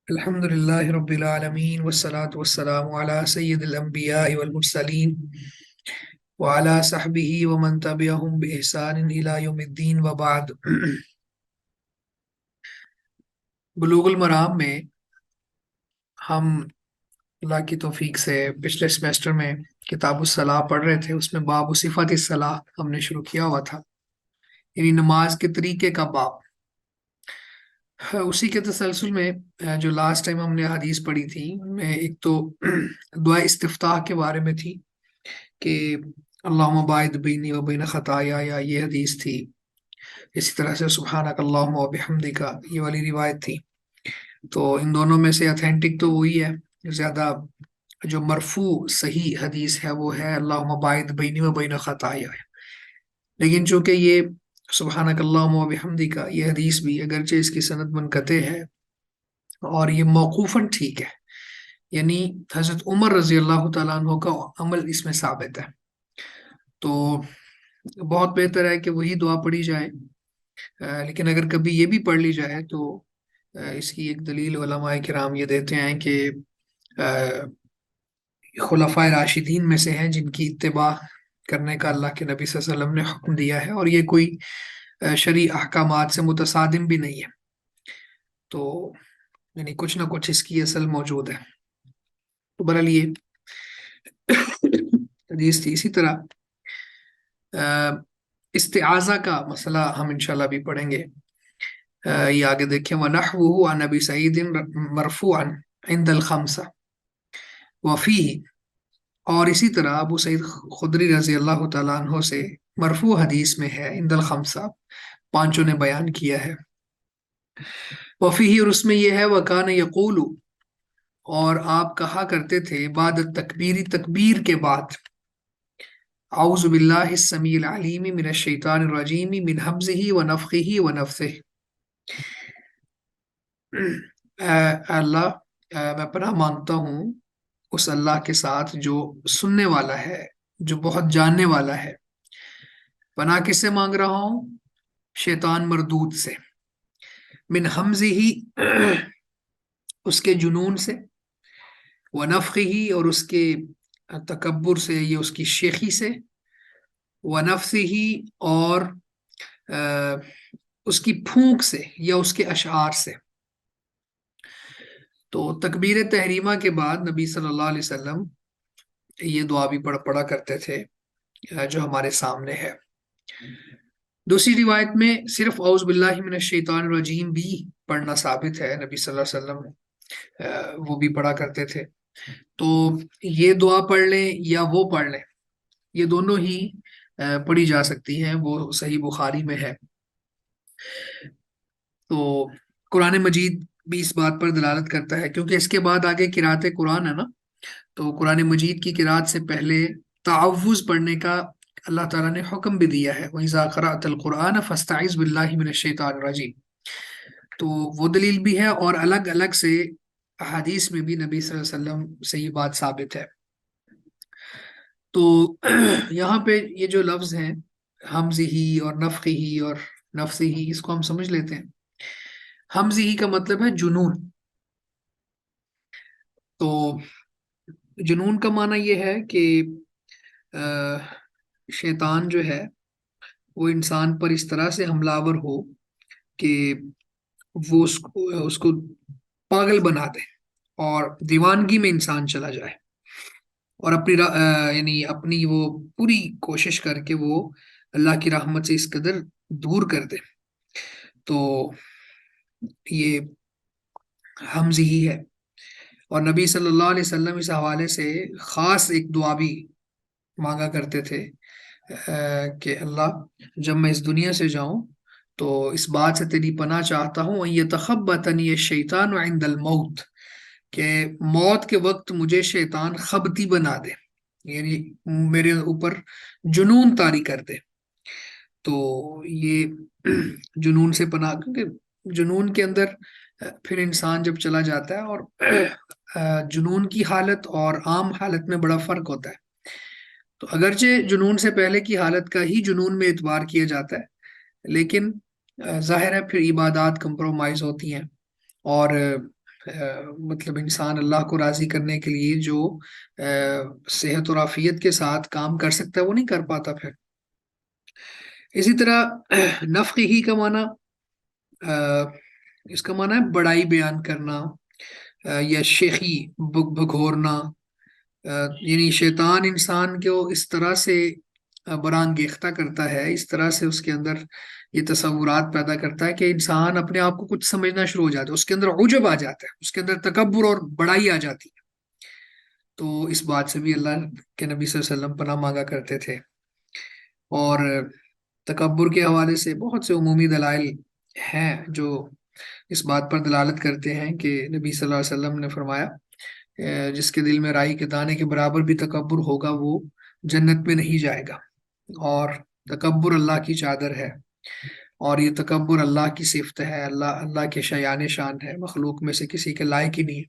الحمد لله رب العالمين والصلاة والسلام على سيد الأنبياء والمرسلين وعلى صحبه ومن تبعهم بإحسان إلى يوم الدين وبعد. بلوغ المرام میں ہم اللہ کی توفیق سے پچھلے سمیسٹر میں کتاب الصلاح پڑھ رہے تھے. اس میں باب صفات الصلاح ہم نے شروع کیا ہوا تھا، یعنی نماز کے طریقے کا باب. اسی کے تسلسل میں جو لاسٹ ٹائم ہم نے حدیث پڑھی تھی ان میں ایک تو دعا استفتاح کے بارے میں تھی کہ اللہم باعد بینی و بین خطایا، یا یہ حدیث تھی. اسی طرح سے سبحانک اللہم و بحمدک، یہ والی روایت تھی. تو ان دونوں میں سے اتھینٹک تو وہی ہے. زیادہ جو مرفوع صحیح حدیث ہے وہ ہے اللہم باعد بینی و بین خطایا. لیکن چونکہ یہ سبحانک اللہم و بحمدک یہ حدیث بھی اگرچہ اس کی سند منقطع ہے اور یہ موقوفاً ٹھیک ہے، یعنی حضرت عمر رضی اللہ تعالیٰ عنہ کا عمل اس میں ثابت ہے، تو بہت بہتر ہے کہ وہی دعا پڑھی جائے. لیکن اگر کبھی یہ بھی پڑھ لی جائے تو اس کی ایک دلیل علماء کرام یہ دیتے ہیں کہ خلفائے راشدین میں سے ہیں جن کی اتباع کرنے کا اللہ کے نبی صلی اللہ علیہ وسلم نے حکم دیا ہے، اور یہ کوئی شرعی احکامات سے متصادم بھی نہیں ہے. تو یعنی کچھ نہ کچھ اس کی اصل موجود ہے. تو برحال یہ حدیث تھی. اسی طرح استعاذہ کا مسئلہ ہم انشاءاللہ بھی پڑھیں گے. یہ آگے دیکھیں وَنَحْوُهُ عَنْ أَبِي سَعِيدٍ مَرْفُوعًا عِنْدَ الْخَمْسَةِ وَفِيهِ، اور اسی طرح ابو سعید خدری رضی اللہ تعالیٰ عنہ سے مرفوع حدیث میں ہے عند الخمسہ، پانچوں نے بیان کیا ہے. وفیہ، اور اس میں یہ ہے وکان یقول، اور آپ کہا کرتے تھے بعد التکبیر، تکبیر کے بعد، اعوذ باللہ السمیع العلیم من الشیطان الرجیم من حمزہ ونفخہ ونفثہ. اے اللہ، میں پناہ مانگتا ہوں اس اللہ کے ساتھ جو سننے والا ہے، جو بہت جاننے والا ہے. پناہ کس سے مانگ رہا ہوں؟ شیطان مردود سے. من حمزہ، اس کے جنون سے، ونفخہ، اور اس کے تکبر سے، یہ اس کی شیخی سے، ونفثہ، اور اس کی پھونک سے یا اس کے اشعار سے. تو تکبیر تحریمہ کے بعد نبی صلی اللہ علیہ وسلم یہ دعا بھی پڑھا کرتے تھے جو ہمارے سامنے ہے. دوسری روایت میں صرف اعوذ باللہ من الشیطان الرجیم بھی پڑھنا ثابت ہے. نبی صلی اللہ علیہ وسلم وہ بھی پڑھا کرتے تھے. تو یہ دعا پڑھ لیں یا وہ پڑھ لیں، یہ دونوں ہی پڑھی جا سکتی ہیں، وہ صحیح بخاری میں ہے. تو قرآن مجید بھی اس بات پر دلالت کرتا ہے، کیونکہ اس کے بعد آگے قرأت قرآن ہے نا. تو قرآن مجید کی قرأت سے پہلے تعوذ پڑھنے کا اللہ تعالیٰ نے حکم بھی دیا ہے، وَإِذَا قَرَأْتَ الْقُرْآنَ فَاسْتَعِذْ بِاللَّهِ مِنَ الشَّيْطَانِ الرَّجِيمِ. تو وہ دلیل بھی ہے، اور الگ الگ سے احادیث میں بھی نبی صلی اللہ علیہ وسلم سے یہ بات ثابت ہے. تو یہاں پہ یہ جو لفظ ہیں حمزہ اور نفخہ اور نفثہ، اس کو ہم سمجھ لیتے ہیں. حمزہ کا مطلب ہے جنون. تو جنون کا معنی یہ ہے کہ شیطان جو ہے وہ انسان پر اس طرح سے حملہ آور ہو کہ وہ اس کو پاگل بنا دے اور دیوانگی میں انسان چلا جائے، اور اپنی یعنی اپنی وہ پوری کوشش کر کے وہ اللہ کی رحمت سے اس قدر دور کر دے. تو یہ حمزہ ہی ہے. اور نبی صلی اللہ علیہ وسلم اس حوالے سے خاص ایک دعا بھی مانگا کرتے تھے کہ اللہ، جب میں اس دنیا سے جاؤں تو اس بات سے تیری پناہ چاہتا ہوں ان یتخبطنی الشیطان عند الموت، کہ موت کے وقت مجھے شیطان خبتی بنا دے، یعنی میرے اوپر جنون طاری کر دے. تو یہ جنون سے پناہ، کیونکہ جنون کے اندر پھر انسان جب چلا جاتا ہے، اور جنون کی حالت اور عام حالت میں بڑا فرق ہوتا ہے. تو اگرچہ جنون سے پہلے کی حالت کا ہی جنون میں اعتبار کیا جاتا ہے، لیکن ظاہر ہے پھر عبادات کمپرومائز ہوتی ہیں، اور مطلب انسان اللہ کو راضی کرنے کے لیے جو صحت اور عافیت کے ساتھ کام کر سکتا ہے وہ نہیں کر پاتا پھر۔ اسی طرح نفخی کا معنی، اس کا معنی ہے بڑائی بیان کرنا، یا شیخی، بگھورنا، یعنی شیطان انسان کو اس طرح سے برانگیختہ کرتا ہے، اس طرح سے اس کے اندر یہ تصورات پیدا کرتا ہے کہ انسان اپنے آپ کو کچھ سمجھنا شروع ہو جاتا ہے، اس کے اندر عجب آ جاتا ہے، اس کے اندر تکبر اور بڑائی آ جاتی ہے۔ تو اس بات سے بھی اللہ کے نبی صلی اللہ علیہ وسلم پناہ مانگا کرتے تھے۔ اور تکبر کے حوالے سے بہت سے عمومی دلائل ہیں جو اس بات پر دلالت کرتے ہیں کہ نبی صلی اللہ علیہ وسلم نے فرمایا جس کے دل میں رائی کے دانے کے برابر بھی تکبر ہوگا وہ جنت میں نہیں جائے گا۔ اور تکبر اللہ کی چادر ہے، اور یہ تکبر اللہ کی صفت ہے، اللہ کے شایان شان ہے، مخلوق میں سے کسی کے لائق ہی نہیں ہے۔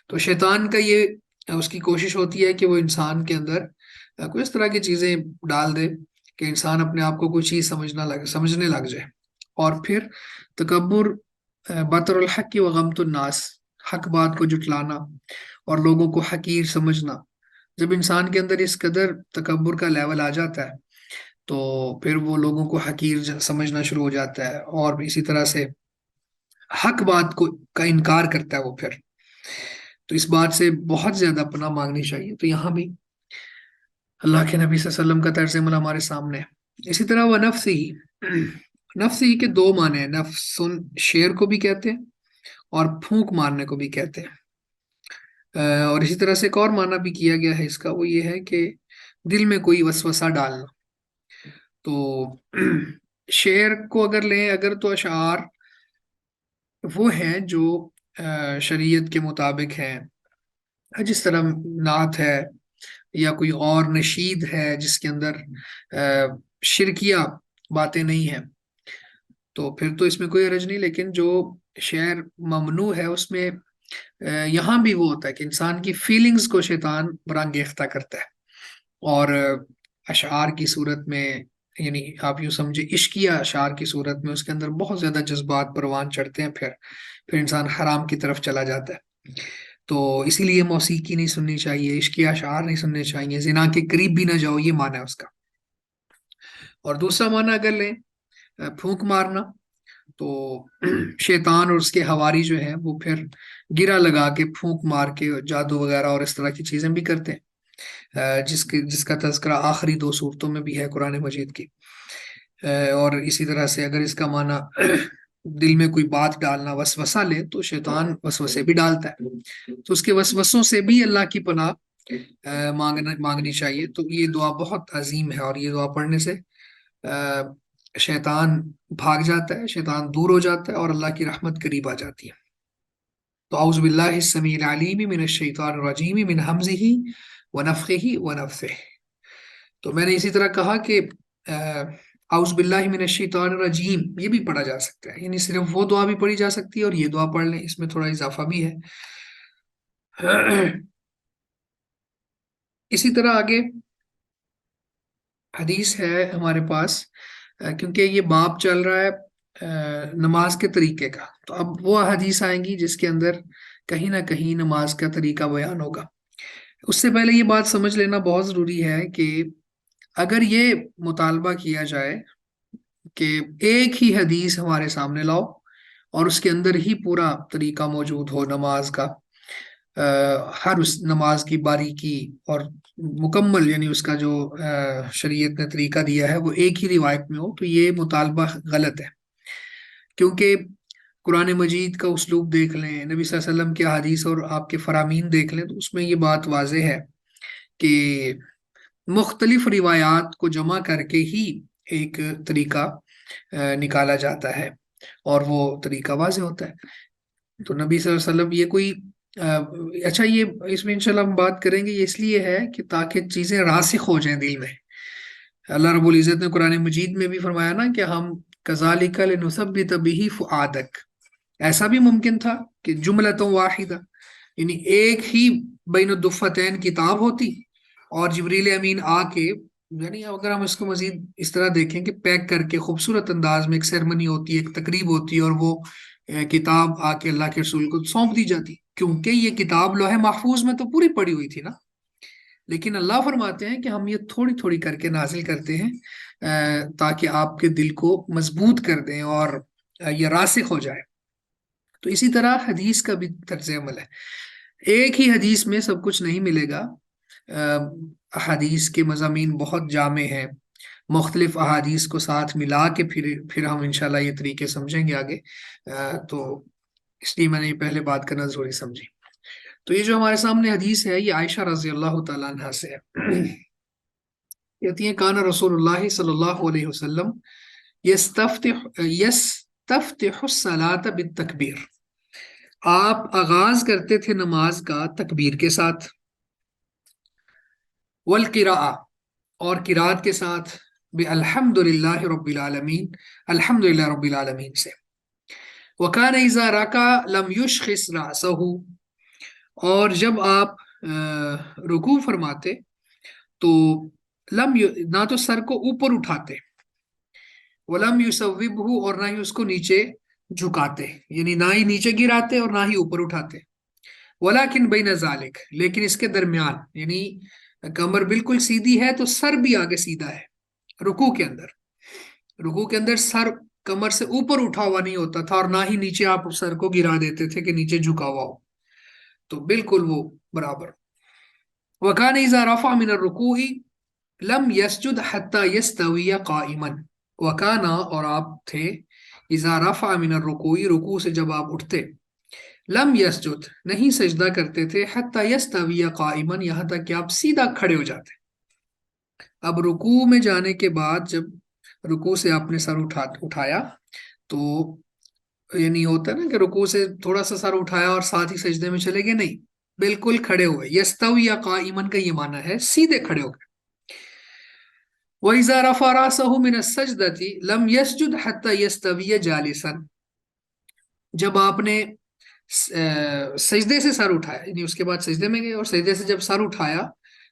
تو شیطان کا یہ اس کی کوشش ہوتی ہے کہ وہ انسان کے اندر کوئی اس طرح کی چیزیں ڈال دے کہ انسان اپنے آپ کو کوئی چیز سمجھنے لگ جائے۔ اور پھر تکبر بطر الحق و غمت الناس، حق بات کو جٹلانا اور لوگوں کو حقیر سمجھنا۔ جب انسان کے اندر اس قدر تکبر کا لیول آ جاتا ہے تو پھر وہ لوگوں کو حقیر سمجھنا شروع ہو جاتا ہے، اور اسی طرح سے حق بات کا انکار کرتا ہے وہ پھر۔ تو اس بات سے بہت زیادہ پناہ مانگنی چاہیے۔ تو یہاں بھی اللہ کے نبی صلی اللہ علیہ وسلم کا طرز عمل ہمارے سامنے ہے۔ اسی طرح وہ نفس ہی، نفس ہی کے دو معنی ہیں، نفس شیر کو بھی کہتے ہیں اور پھونک مارنے کو بھی کہتے ہیں۔ اور اسی طرح سے ایک اور معنی بھی کیا گیا ہے اس کا، وہ یہ ہے کہ دل میں کوئی وسوسہ ڈالنا۔ تو شعر کو اگر لیں، اگر تو اشعار وہ ہیں جو شریعت کے مطابق ہیں، جس طرح نعت ہے یا کوئی اور نشید ہے جس کے اندر شرکیہ باتیں نہیں ہیں، تو پھر تو اس میں کوئی حرج نہیں۔ لیکن جو شعر ممنوع ہے اس میں یہاں بھی وہ ہوتا ہے کہ انسان کی فیلنگز کو شیطان برانگیختہ کرتا ہے، اور اشعار کی صورت میں، یعنی آپ یوں سمجھے عشقیہ اشعار کی صورت میں اس کے اندر بہت زیادہ جذبات پروان چڑھتے ہیں، پھر انسان حرام کی طرف چلا جاتا ہے۔ تو اسی لیے موسیقی نہیں سننی چاہیے، عشقیہ اشعار نہیں سننے چاہیے، زنا کے قریب بھی نہ جاؤ، یہ معنی ہے اس کا۔ اور دوسرا معنی اگر لیں پھونک مارنا، تو شیطان اور اس کے حواری جو ہیں وہ پھر گرا لگا کے پھونک مار کے جادو وغیرہ اور اس طرح کی چیزیں بھی کرتے ہیں، جس کا تذکرہ آخری دو صورتوں میں بھی ہے قرآن مجید کی۔ اور اسی طرح سے اگر اس کا معنی دل میں کوئی بات ڈالنا، وسوسہ لے، تو شیطان وسوسے بھی ڈالتا ہے، تو اس کے وسوسوں سے بھی اللہ کی پناہ مانگنی چاہیے۔ تو یہ دعا بہت عظیم ہے، اور یہ دعا پڑھنے سے شیطان بھاگ جاتا ہے، شیطان دور ہو جاتا ہے، اور اللہ کی رحمت قریب آ جاتی ہے۔ تو اعوذ باللہ السمیع العلیم من الشیطان الرجیم من حمزہ ونفخہ ونفثہ۔ تو میں نے اسی طرح کہا کہ اعوذ باللہ من الشیطان الرجیم یہ بھی پڑھا جا سکتا ہے، یعنی صرف وہ دعا بھی پڑھی جا سکتی ہے اور یہ دعا پڑھ لیں، اس میں تھوڑا اضافہ بھی ہے۔ اسی طرح آگے حدیث ہے ہمارے پاس، کیونکہ یہ باب چل رہا ہے نماز کے طریقے کا، تو اب وہ حدیث آئیں گی جس کے اندر کہیں نہ کہیں نماز کا طریقہ بیان ہوگا۔ اس سے پہلے یہ بات سمجھ لینا بہت ضروری ہے کہ اگر یہ مطالبہ کیا جائے کہ ایک ہی حدیث ہمارے سامنے لاؤ اور اس کے اندر ہی پورا طریقہ موجود ہو نماز کا، ہر اس نماز کی باریکی اور مکمل، یعنی اس کا جو شریعت نے طریقہ دیا ہے وہ ایک ہی روایت میں ہو، تو یہ مطالبہ غلط ہے۔ کیونکہ قرآن مجید کا اسلوب دیکھ لیں، نبی صلی اللہ علیہ وسلم کے حدیث اور آپ کے فرامین دیکھ لیں، تو اس میں یہ بات واضح ہے کہ مختلف روایات کو جمع کر کے ہی ایک طریقہ نکالا جاتا ہے، اور وہ طریقہ واضح ہوتا ہے۔ تو نبی صلی اللہ علیہ وسلم یہ کوئی اچھا، یہ اس میں انشاءاللہ ہم بات کریں گے، یہ اس لیے ہے کہ تاکہ چیزیں راسخ ہو جائیں دل میں۔ اللہ رب العزت نے قرآن مجید میں بھی فرمایا نا کہ ہم کذالک لنثبت بہ فؤادک، ایسا بھی ممکن تھا کہ جملۃ واحدہ، یعنی ایک ہی بین الدفتین کتاب ہوتی اور جبریل امین آ کے، یعنی اگر ہم اس کو مزید اس طرح دیکھیں کہ پیک کر کے خوبصورت انداز میں ایک سیرمنی ہوتی ہے، ایک تقریب ہوتی ہے، اور وہ کتاب آ کے اللہ کے رسول کو سونپ دی جاتی، کیونکہ یہ کتاب لوح محفوظ میں تو پوری پڑی ہوئی تھی نا، لیکن اللہ فرماتے ہیں کہ ہم یہ تھوڑی تھوڑی کر کے نازل کرتے ہیں تاکہ آپ کے دل کو مضبوط کر دیں اور یہ راسخ ہو جائے۔ تو اسی طرح حدیث کا بھی طرز عمل ہے، ایک ہی حدیث میں سب کچھ نہیں ملے گا۔ احادیث کے مضامین بہت جامع ہیں، مختلف احادیث کو ساتھ ملا کے پھر ہم انشاءاللہ یہ طریقے سمجھیں گے آگے، تو اس لیے میں نے یہ پہلے بات کرنا ضروری سمجھی۔ تو یہ جو ہمارے سامنے حدیث ہے یہ عائشہ رضی اللہ تعالیٰ عنہ سے ہے، کہتی ہیں کان رسول اللہ صلی اللہ علیہ وسلم یستفتح الصلاۃ بالتکبیر، آپ آغاز کرتے تھے نماز کا تکبیر کے ساتھ، والقراءہ اور قرات کے ساتھ، بالحمد للہ رب العالمین، الحمد للہ رب العالمین سے، وکان اذا رکع لم یشخص رأسہ، اور جب آپ رکوع فرماتے تو نہ تو سر کو اوپر اٹھاتے، ولم یصوبہ اور نہ ہی اس کو نیچے جھکاتے، یعنی نہ ہی نیچے گراتے اور نہ ہی اوپر اٹھاتے، ولیکن بین ذالک، لیکن اس کے درمیان، یعنی کمر بالکل سیدھی ہے تو سر بھی آگے سیدھا ہے، رکوع کے اندر سر کمر سے اوپر اٹھا ہوا نہیں ہوتا تھا، اور نہ ہی نیچے آپ سر کو گرا دیتے تھے کہ نیچے جھکا ہوا ہو، تو بالکل وہ برابر۔ وکان اذا رفع من الرکوع لم یسجد حتی یستوی قائما، وکانا اور آپ تھے، اذا رفع من الرکوع رکوع سے جب آپ اٹھتے، لم یسجد نہیں سجدہ کرتے تھے، حتی یستوی قائما یہاں تک کہ آپ سیدھا کھڑے ہو جاتے۔ اب رکوع میں جانے کے بعد جب رکوع سے آپ نے سر اٹھایا تو یعنی ہوتا ہے نا کہ رکوع سے تھوڑا سا سر اٹھایا اور ساتھ ہی سجدے میں چلے گئے، نہیں، بالکل کھڑے ہوئے، یستوی یا قائما کا یہ معنی ہے سیدھے کھڑے ہو گئے۔ وَإِذَا رَفَعَ رَأْسَهُ مِنَ السَّجْدَةِ لَمْ يَسْجُدْ حَتَّى يَسْتَوِيَ جَالِسًا، جب آپ نے سجدے سے سر اٹھایا، یعنی اس کے بعد سجدے میں گئے اور سجدے سے جب سر اٹھایا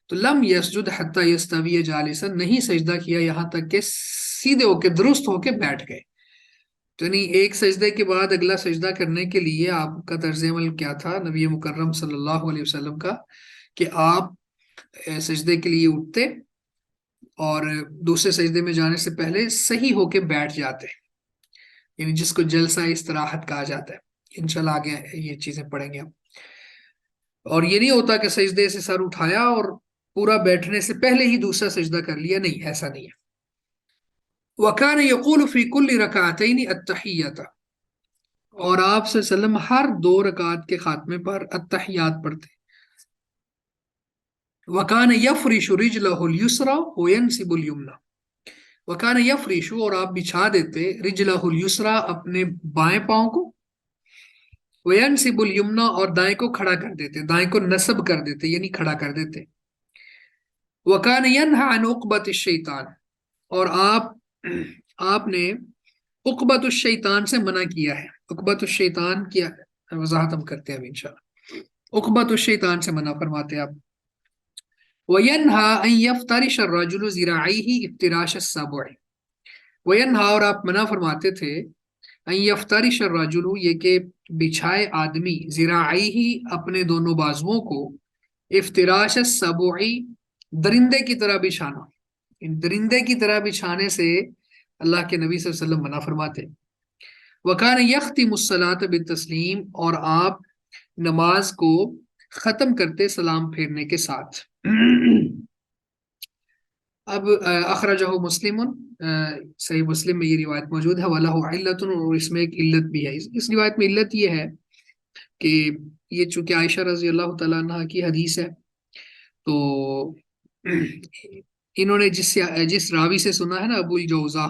تو لم یسجد حتی یستوی جالسا، نہیں سجدہ کیا یہاں تک کہ سیدھے ہو کے درست ہو کے بیٹھ گئے۔ تو یعنی ایک سجدے کے بعد اگلا سجدہ کرنے کے لیے آپ کا طرز عمل کیا تھا نبی مکرم صلی اللہ علیہ وسلم کا، کہ آپ سجدے کے لیے اٹھتے اور دوسرے سجدے میں جانے سے پہلے صحیح ہو کے بیٹھ جاتے، یعنی جس کو جلسہ استراحت کہا جاتا ہے، انشاءاللہ آگے یہ چیزیں پڑھیں گے ہم۔ اور یہ نہیں ہوتا کہ سجدے سے سر اٹھایا اور پورا بیٹھنے سے پہلے ہی دوسرا سجدہ کر لیا، نہیں، ایسا نہیں ہے۔ وَكَانَ يَقُولُ فِي كُلِّ رَكَعَتَيْنِ التَّحِيَّةَ، اور آپ صلی اللہ علیہ وسلم ہر 2 رکعت کے خاتمے پر التحیات پڑھتے۔ وَكَانَ يَفْرِشُ رِجْلَهُ الْيُسْرَى وَيَنْصِبُ الْيُمْنَى، وَكَانَ يَفْرِشُ اور آپ بچھا دیتے، رِجْلَهُ الْيُسْرَى اپنے بائیں پاؤں کو، وَيَنْصِبُ الْيُمْنَى اور دائیں کو کھڑا کر دیتے، دائیں کو نصب کر دیتے یعنی کھڑا کر دیتے۔ وَكَانَ يَنْهَى عَنْ عُقْبَةِ الشَّيْطَانِ، اور آپ نے عقبۃ الشیطان سے منع کیا ہے۔ عقبۃ الشیطان کی وضاحت ہم کرتے ہیں اب انشاءاللہ۔ عقبۃ الشیطان سے منع فرماتے آپ۔ وَيَنْهَى أَنْ يَفْتَرِشَ الرَّجُلُ ذِرَاعَيْهِ افْتِرَاشَ السَّبْعِ، وَيَنْهَى اور آپ منع فرماتے تھے، أَنْ يَفْتَرِشَ الرَّجُلُ یہ کہ بچھائے آدمی، ذِرَاعَيْهِ اپنے دونوں بازوؤں کو، افتراش السبع درندے کی طرح بچھانا، درندے کی طرح بچھانے سے اللہ کے نبی صلی اللہ علیہ وسلم منع فرماتے۔ وَكَانَ يَخْتِمُ الصَّلَاةَ بِالتَّسْلِيمِ اور آپ نماز کو ختم کرتے سلام پھیرنے کے ساتھ۔ اب اخرجہ مسلم، صحیح مسلم میں یہ روایت موجود ہے، وَلَهُ عِلَّةٌ اور اس میں ایک علت بھی ہے، اس روایت میں علت یہ ہے کہ یہ چونکہ عائشہ رضی اللہ تعالیٰ عنہ کی حدیث ہے تو انہوں نے جس راوی سے سنا ہے نا، ابو الجوزا،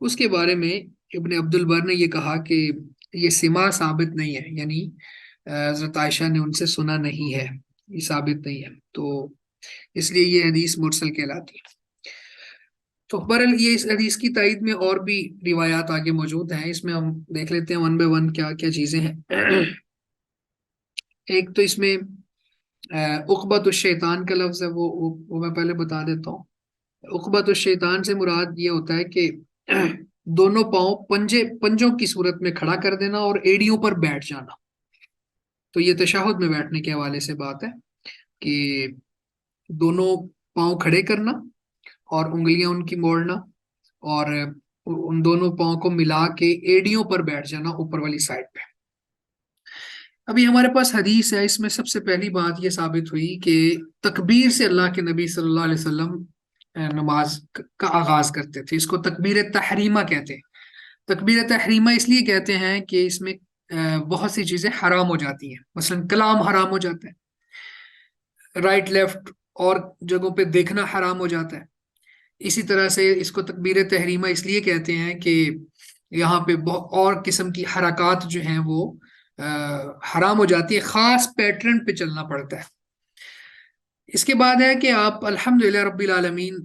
اس کے بارے میں ابن عبد البر نے یہ کہا کہ یہ سما ثابت نہیں ہے، یعنی حضرت عائشہ نے ان سے سنا نہیں ہے، یہ ثابت نہیں ہے، تو اس لیے یہ حدیث مرسل کہلاتی ہے۔ تو بہرحال یہ اس حدیث کی تائید میں اور بھی روایات آگے موجود ہیں، اس میں ہم دیکھ لیتے ہیں ون بائی ون کیا کیا چیزیں ہیں۔ ایک تو اس میں عقبۃ الشیطان کا لفظ ہے، وہ میں پہلے بتا دیتا ہوں۔ عقبۃ الشیطان سے مراد یہ ہوتا ہے کہ دونوں پاؤں پنجوں کی صورت میں کھڑا کر دینا اور ایڑیوں پر بیٹھ جانا. تو یہ تشہد میں بیٹھنے کے حوالے سے بات ہے کہ دونوں پاؤں کھڑے کرنا اور انگلیاں ان کی موڑنا اور ان دونوں پاؤں کو ملا کے ایڑیوں پر بیٹھ جانا اوپر والی سائڈ پہ. ابھی ہمارے پاس حدیث ہے، اس میں سب سے پہلی بات یہ ثابت ہوئی کہ تکبیر سے اللہ کے نبی صلی اللہ علیہ وسلم نماز کا آغاز کرتے تھے. اس کو تکبیر تحریمہ کہتے ہیں. تکبیر تحریمہ اس لیے کہتے ہیں کہ اس میں بہت سی چیزیں حرام ہو جاتی ہیں. مثلا کلام حرام ہو جاتا ہے، رائٹ لیفٹ اور جگہوں پہ دیکھنا حرام ہو جاتا ہے. اسی طرح سے اس کو تکبیر تحریمہ اس لیے کہتے ہیں کہ یہاں پہ اور قسم کی حرکات جو ہیں وہ حرام ہو جاتی ہے، خاص پیٹرن پہ چلنا پڑتا ہے. اس کے بعد ہے کہ آپ الحمدللہ رب العالمین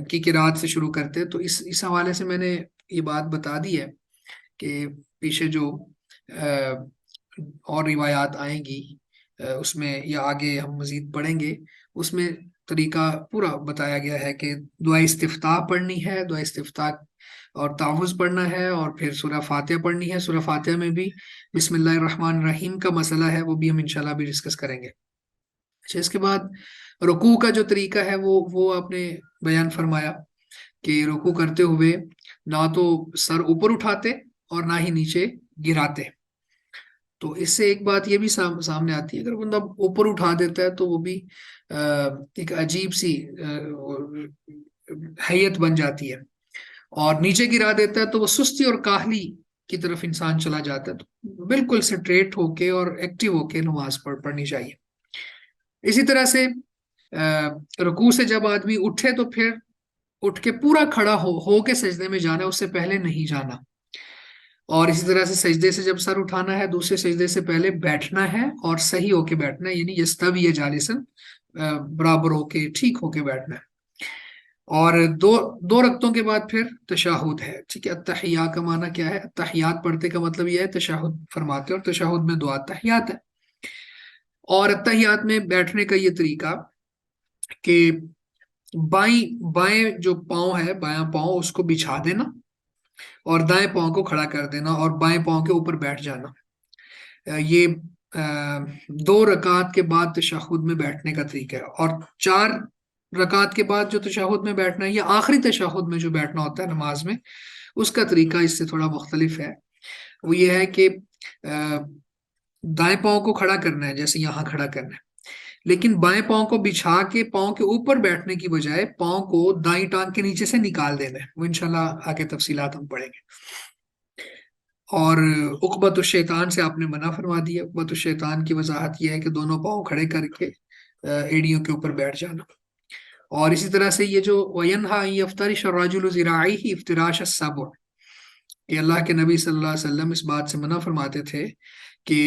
کی قرات سے شروع کرتے. تو اس حوالے سے میں نے یہ بات بتا دی ہے کہ پیچھے جو اور روایات آئیں گی اس میں یا آگے ہم مزید پڑھیں گے، اس میں طریقہ پورا بتایا گیا ہے کہ دعا استفتاح پڑھنی ہے، دعا استفتاح اور تعوذ پڑھنا ہے، اور پھر سورہ فاتحہ پڑھنی ہے. سورہ فاتحہ میں بھی بسم اللہ الرحمن الرحیم کا مسئلہ ہے، وہ بھی ہم انشاءاللہ بھی ڈسکس کریں گے. اچھا، اس کے بعد رکوع کا جو طریقہ ہے وہ آپ نے بیان فرمایا کہ رکوع کرتے ہوئے نہ تو سر اوپر اٹھاتے اور نہ ہی نیچے گراتے. تو اس سے ایک بات یہ بھی سامنے آتی ہے، اگر بندہ اوپر اٹھا دیتا ہے تو وہ بھی ایک عجیب سی حیت بن جاتی ہے، اور نیچے گرا دیتا ہے تو وہ سستی اور کاہلی کی طرف انسان چلا جاتا ہے. تو بالکل سٹریٹ ہو کے اور ایکٹیو ہو کے نماز پڑھنی چاہیے. اسی طرح سے رکوع سے جب آدمی اٹھے تو پھر اٹھ کے پورا کھڑا ہو کے سجدے میں جانا ہے، اس سے پہلے نہیں جانا. اور اسی طرح سے سجدے سے جب سر اٹھانا ہے دوسرے سجدے سے پہلے بیٹھنا ہے اور صحیح ہو کے بیٹھنا ہے، یعنی یستوی جالسن، برابر ہو کے ٹھیک ہو کے بیٹھنا ہے. اور دو رکعتوں کے بعد پھر تشہد ہے. ٹھیک ہے، التحیات کا معنی کیا ہے؟ التحیات پڑھتے کا مطلب یہ ہے تشہد فرماتے، اور تشہد میں دعا تحیات ہے. اور التحیات میں بیٹھنے کا یہ طریقہ کہ بائیں جو پاؤں ہے، بایاں پاؤں اس کو بچھا دینا اور دائیں پاؤں کو کھڑا کر دینا اور بائیں پاؤں کے اوپر بیٹھ جانا. یہ 2 رکعات کے بعد تشہد میں بیٹھنے کا طریقہ ہے. اور 4 رکعات کے بعد جو تشہد میں بیٹھنا ہے یا آخری تشہد میں جو بیٹھنا ہوتا ہے نماز میں، اس کا طریقہ اس سے تھوڑا مختلف ہے. وہ یہ ہے کہ دائیں پاؤں کو کھڑا کرنا ہے جیسے یہاں کھڑا کرنا ہے، لیکن بائیں پاؤں کو بچھا کے پاؤں کے اوپر بیٹھنے کی بجائے پاؤں کو دائیں ٹانگ کے نیچے سے نکال دینا ہے. وہ انشاءاللہ آگے تفصیلات ہم پڑھیں گے. اور عقبۃ الشیطان سے آپ نے منع فرما دیا. عقبۃ الشیطان کی وضاحت یہ ہے کہ دونوں پاؤں کھڑے کر کے ایڑیوں کے اوپر بیٹھ جانا. اور اسی طرح سے یہ جو وَيَنْهَا أَن يَفْتَرِشَ الرَّجُلُ ذِرَاعَيْهِ افْتِرَاشَ السَّبْعِ، کہ اللہ کے نبی صلی اللہ علیہ وسلم اس بات سے منع فرماتے تھے کہ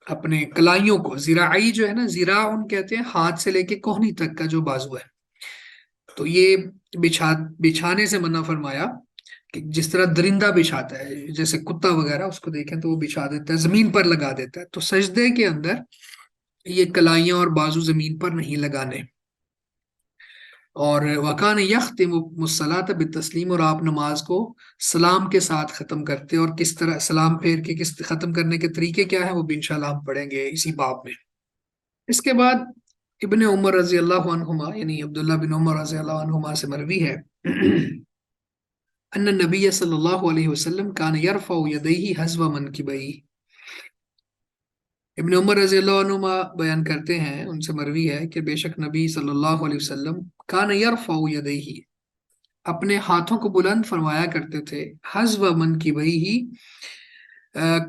اپنے کلائیوں کو، ذراعی جو ہے نا، ذراعن کہتے ہیں ہاتھ سے لے کے کوہنی تک کا جو بازو ہے، تو یہ بچھانے سے منع فرمایا. کہ جس طرح درندہ بچھاتا ہے، جیسے کتا وغیرہ اس کو دیکھیں تو وہ بچھا دیتا ہے، زمین پر لگا دیتا ہے. تو سجدے کے اندر یہ کلائیاں اور بازو زمین پر نہیں لگانے. اور وکان یختم الصلاۃ بالتسلیم، اور آپ نماز کو سلام کے ساتھ ختم کرتے. اور کس طرح سلام پھیر کے کس ختم کرنے کے طریقے کیا ہیں وہ بھی انشاءاللہ ہم پڑھیں گے اسی باب میں. اس کے بعد ابن عمر رضی اللہ عنہما، یعنی عبداللہ بن عمر رضی اللہ عنہما سے مروی ہے ان النبی صلی اللہ علیہ وسلم کان یرفع یدیہ حذو منکبیہ. ابن عمر رضی اللہ عنہما بیان کرتے ہیں، ان سے مروی ہے کہ بے شک نبی صلی اللہ علیہ وسلم کان یرفع یدیہ، اپنے ہاتھوں کو بلند فرمایا کرتے تھے، حذو منکبیہ،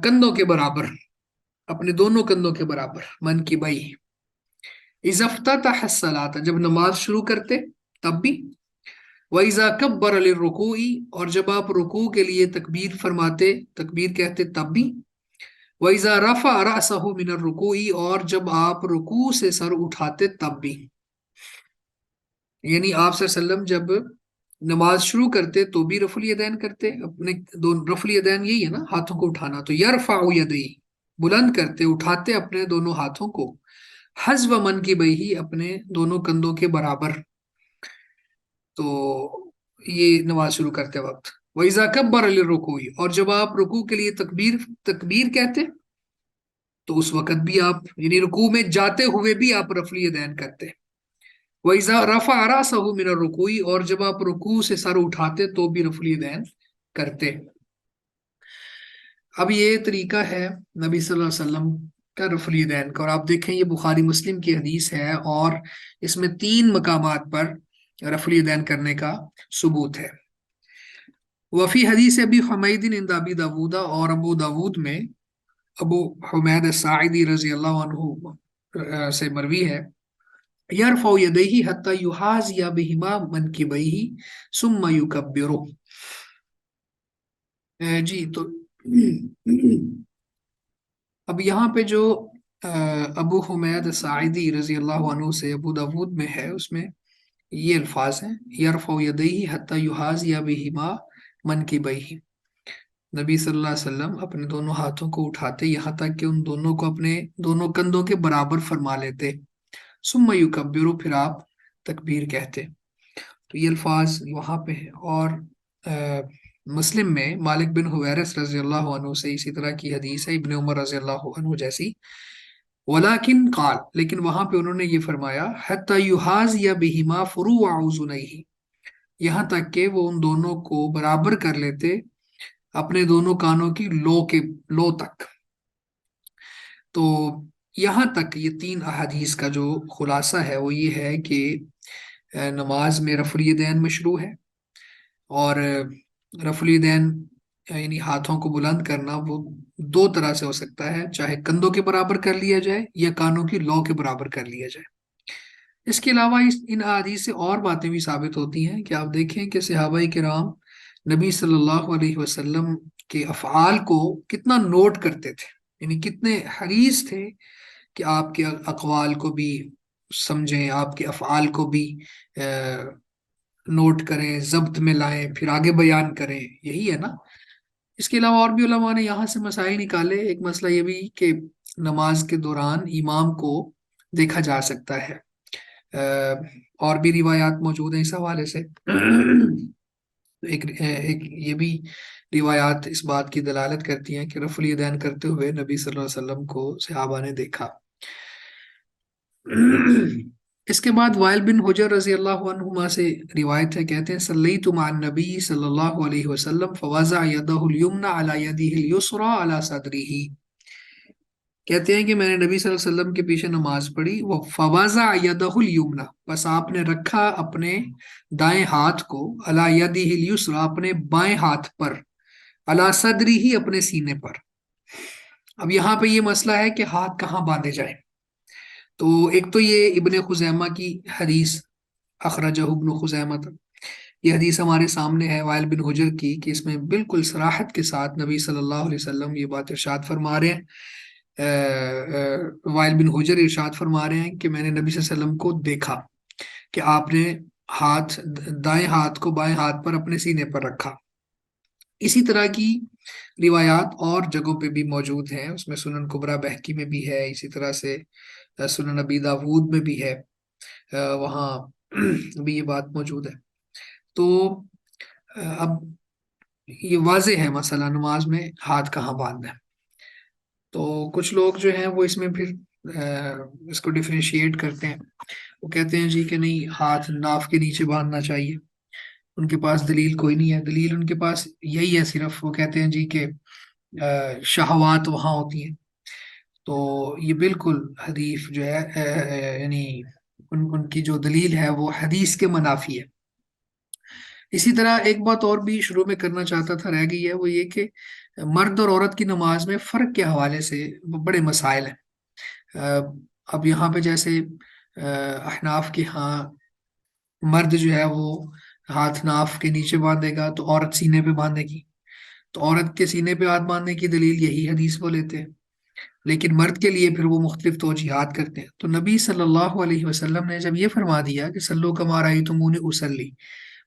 کندھوں کے برابر، اپنے دونوں کندھوں کے برابر، منکبیہ. اذا افتتح الصلاۃ، جب نماز شروع کرتے تب بھی. وَإِذَا كَبَّرَ لِلرُّكُوعِ، اور جب آپ رکوع کے لیے تکبیر فرماتے، تکبیر کہتے تب بھی. وَإِذَا رَفَعَ رَأْسَهُ مِنَ الرُّكُوعِ، اور جب آپ رکوع سے سر اٹھاتے تب بھی. یعنی آپ صلی اللہ علیہ وسلم جب نماز شروع کرتے تو بھی رفع الیدین کرتے، اپنے رفع الیدین یہی ہے نا، ہاتھوں کو اٹھانا. تو یرفع یدیہ، بلند کرتے، اٹھاتے اپنے دونوں ہاتھوں کو، حذو منکبیہ، اپنے دونوں کندھوں کے برابر. تو یہ نماز شروع کرتے وقت. وَإِذَا كَبَّرَ لِلرُّكُوعِ، اور جب آپ رکوع کے لیے تکبیر کہتے تو اس وقت بھی آپ یعنی رکوع میں جاتے ہوئے بھی آپ رفع الیدین کرتے. وَإِذَا رَفَعَ رَأْسَهُ مِنَ الرُّكُوعِ، اور جب آپ رکوع سے سر اٹھاتے تو بھی رفع الیدین کرتے. اب یہ طریقہ ہے نبی صلی اللہ علیہ وسلم کا رفع الیدین کا، اور آپ دیکھیں یہ بخاری مسلم کی حدیث ہے اور اس میں 3 مقامات پر رفع الیدین کرنے کا ثبوت ہے. وفی حدیث ابی حمید عند ابی داود، اور ابو داود میں ابو حمید الساعدی رضی اللہ عنہ سے مروی ہے، یرفع یدیہ حتی یحاذی بہما منکبیہ ثم یکبر. جی تو اب یہاں پہ جو ابو حمید الساعدی رضی اللہ عنہ سے ابو داود میں ہے، اس میں یہ الفاظ ہیں، یرفع یدیہ حتی یحاذی بہما منکبیہ. نبی صلی اللہ علیہ وسلم اپنے دونوں ہاتھوں کو اٹھاتے یہاں تک کہ ان دونوں کو اپنے دونوں کندھوں کے برابر فرما لیتے. ثم یکبر، پھر آپ تکبیر کہتے. تو یہ الفاظ وہاں پہ ہیں. اور مسلم میں مالک بن حویرث رضی اللہ عنہ سے اسی طرح کی حدیث ہے، ابن عمر رضی اللہ عنہ جیسی. ولیکن قال، لیکن وہاں پہ انہوں نے یہ فرمایا، حتی یحاذی بہما فروع اذنیہ، یہاں تک کہ وہ ان دونوں کو برابر کر لیتے اپنے دونوں کانوں کی لو تک. تو یہاں تک یہ 3 احادیث کا جو خلاصہ ہے وہ یہ ہے کہ نماز میں رفع الیدین مشروع ہے، اور رفع الیدین یعنی ہاتھوں کو بلند کرنا وہ 2 طرح سے ہو سکتا ہے، چاہے کندھوں کے برابر کر لیا جائے یا کانوں کی لو کے برابر کر لیا جائے. اس کے علاوہ ان احادیث سے اور باتیں بھی ثابت ہوتی ہیں کہ آپ دیکھیں کہ صحابہ کرام نبی صلی اللہ علیہ وسلم کے افعال کو کتنا نوٹ کرتے تھے، یعنی کتنے حریص تھے کہ آپ کے اقوال کو بھی سمجھیں، آپ کے افعال کو بھی نوٹ کریں، ضبط میں لائیں، پھر آگے بیان کریں. یہی ہے نا. اس کے علاوہ اور بھی علماء نے یہاں سے مسائل نکالے. ایک مسئلہ یہ بھی کہ نماز کے دوران امام کو دیکھا جا سکتا ہے، اور بھی روایات موجود ہیں اس حوالے سے. ایک یہ بھی روایات اس بات کی دلالت کرتی ہیں کہ رفع الیدین کرتے ہوئے نبی صلی اللہ علیہ وسلم کو صحابہ نے دیکھا. اس کے بعد وائل بن حجر رضی اللہ عنہما سے روایت ہے، کہتے ہیں صلیت مع النبی صلی اللہ علیہ وسلم فوضع یدہ الیمنی علی یدہ الیسری علی صدرہ. کہتے ہیں کہ میں نے نبی صلی اللہ علیہ وسلم کے پیچھے نماز پڑھی، وہ فوضع یدہ الیمنی، بس آپ نے رکھا اپنے دائیں ہاتھ کو، علی یدہ الیسری، اپنے بائیں ہاتھ پر، علی صدرہ، اپنے سینے پر. اب یہاں پہ یہ مسئلہ ہے کہ ہاتھ کہاں باندھے جائیں. تو ایک تو یہ ابن خزیمہ کی حدیث، اخرجہ ابن خزیمہ، یہ حدیث ہمارے سامنے ہے وائل بن حجر کی، کہ اس میں بالکل صراحت کے ساتھ نبی صلی اللہ علیہ وسلم یہ بات ارشاد فرما رہے ہیں. وائل بن حجر ارشاد فرما رہے ہیں کہ میں نے نبی صلی اللہ علیہ وسلم کو دیکھا کہ آپ نے دائیں ہاتھ کو بائیں ہاتھ پر اپنے سینے پر رکھا. اسی طرح کی روایات اور جگہوں پہ بھی موجود ہیں، اس میں سنن کبریٰ بہقی میں بھی ہے، اسی طرح سے سنن ابی داود میں بھی ہے، وہاں بھی یہ بات موجود ہے. تو اب یہ واضح ہے مسئلہ نماز میں ہاتھ کہاں باندھنا ہے. تو کچھ لوگ جو ہیں وہ اس میں پھر اس کو ڈیفرینشیٹ کرتے ہیں. وہ کہتے ہیں جی کہ نہیں، ہاتھ ناف کے نیچے باندھنا چاہیے. ان کے پاس دلیل کوئی نہیں ہے، دلیل ان کے پاس یہی ہے صرف، وہ کہتے ہیں جی کہ شہوات وہاں ہوتی ہیں. تو یہ بالکل حدیث جو ہے یعنی ان کی جو دلیل ہے وہ حدیث کے منافی ہے. اسی طرح ایک بات اور بھی شروع میں کرنا چاہتا تھا، رہ گئی ہے، وہ یہ کہ مرد اور عورت کی نماز میں فرق کے حوالے سے بڑے مسائل ہیں. اب یہاں پہ جیسے احناف کے ہاں مرد جو ہے وہ ہاتھ ناف کے نیچے باندھے گا تو عورت سینے پہ باندھے گی، تو عورت کے سینے پہ ہاتھ باندھنے کی دلیل یہی حدیث وہ لیتے ہیں. لیکن مرد کے لیے پھر وہ مختلف توجیحات کرتے ہیں. تو نبی صلی اللہ علیہ وسلم نے جب یہ فرما دیا کہ سلو کما رأیتمونی اصلی،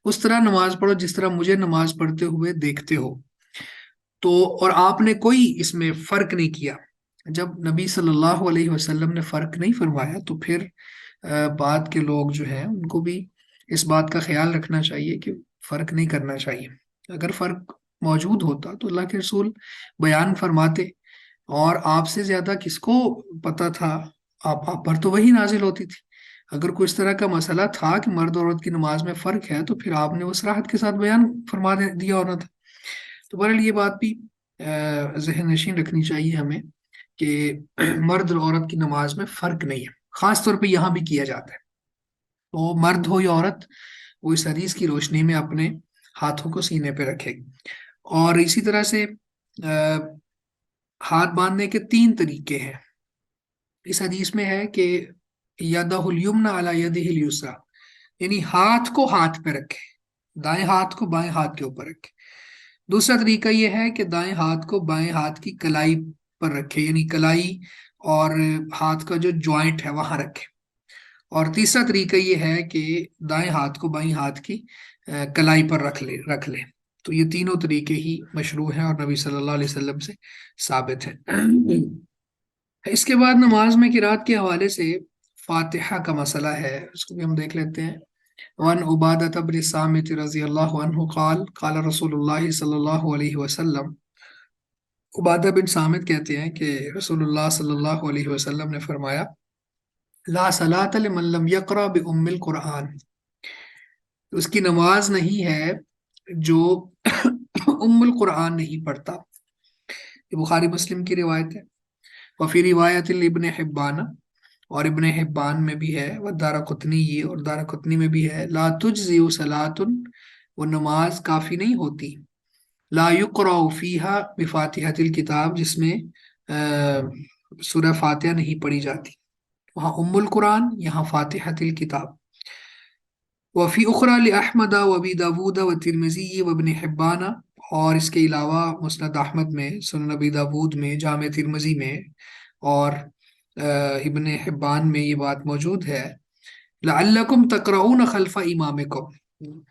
اس طرح نماز پڑھو جس طرح مجھے نماز پڑھتے ہوئے دیکھتے ہو، تو اور آپ نے کوئی اس میں فرق نہیں کیا. جب نبی صلی اللہ علیہ وسلم نے فرق نہیں فرمایا تو پھر بعد کے لوگ جو ہیں ان کو بھی اس بات کا خیال رکھنا چاہیے کہ فرق نہیں کرنا چاہیے. اگر فرق موجود ہوتا تو اللہ کے رسول بیان فرماتے، اور آپ سے زیادہ کس کو پتا تھا؟ آپ پر تو وہی نازل ہوتی تھی۔ اگر کوئی اس طرح کا مسئلہ تھا کہ مرد اور عورت کی نماز میں فرق ہے، تو پھر آپ نے وہ صراحت کے ساتھ بیان فرما دیا ہونا تھا۔ تو بہرحال یہ بات بھی ذہن نشین رکھنی چاہیے ہمیں کہ مرد اور عورت کی نماز میں فرق نہیں ہے، خاص طور پہ یہاں بھی کیا جاتا ہے۔ تو مرد ہو یا عورت، وہ اس حدیث کی روشنی میں اپنے ہاتھوں کو سینے پہ رکھے گی۔ اور اسی طرح سے ہاتھ باندھنے کے 3 طریقے ہیں۔ اس حدیث میں ہے کہ یدہ الیمنا علی یدہ الیسری، یعنی ہاتھ کو ہاتھ پہ رکھے، دائیں ہاتھ کو بائیں ہاتھ کے اوپر رکھے۔ دوسرا طریقہ یہ ہے کہ دائیں ہاتھ کو بائیں ہاتھ کی کلائی پر رکھے، یعنی کلائی اور ہاتھ کا جو جوائنٹ ہے وہاں رکھے۔ اور تیسرا طریقہ یہ ہے کہ دائیں ہاتھ کو بائیں ہاتھ کی کلائی پر رکھ لے۔ تو یہ تینوں طریقے ہی مشروع ہیں اور نبی صلی اللہ علیہ وسلم سے ثابت ہے۔ اس کے بعد نماز میں قرات کے حوالے سے فاتحہ کا مسئلہ ہے، اس کو بھی ہم دیکھ لیتے ہیں۔ وان عبادۃ بن صامت رضی اللہ عنہ قال قال رسول اللہ صلی اللہ علیہ وسلم، عبادہ بن صامت کہتے ہیں کہ رسول اللہ صلی اللہ علیہ وسلم نے فرمایا، لا صلاۃ لمن لم یقرأ بأم القرآن، اس کی نماز نہیں ہے جو ام القرآن نہیں پڑھتا۔ یہ بخاری مسلم کی روایت ہے۔ وفی روایت ابن حبان، اور ابن حبان میں بھی ہے، وہ دارقطنی، یہ اور دارقطنی میں بھی ہے، لا تجزئ صلاۃ، وہ نماز کافی نہیں ہوتی، لا یقرأ فیہا بفاتحۃ الکتاب، جس میں سورہ فاتحہ نہیں پڑھی جاتی، وہاں ام القرآن، یہاں فاتحۃ الکتاب۔ وفی اخرى لأحمد وابی داود والترمذی وابن حبان، اور اس کے علاوہ مسند احمد میں، سنن ابی داود میں، جامع ترمذی میں اور ابن حبان میں یہ بات موجود ہے، لعلکم تقرؤون خلف امامکم،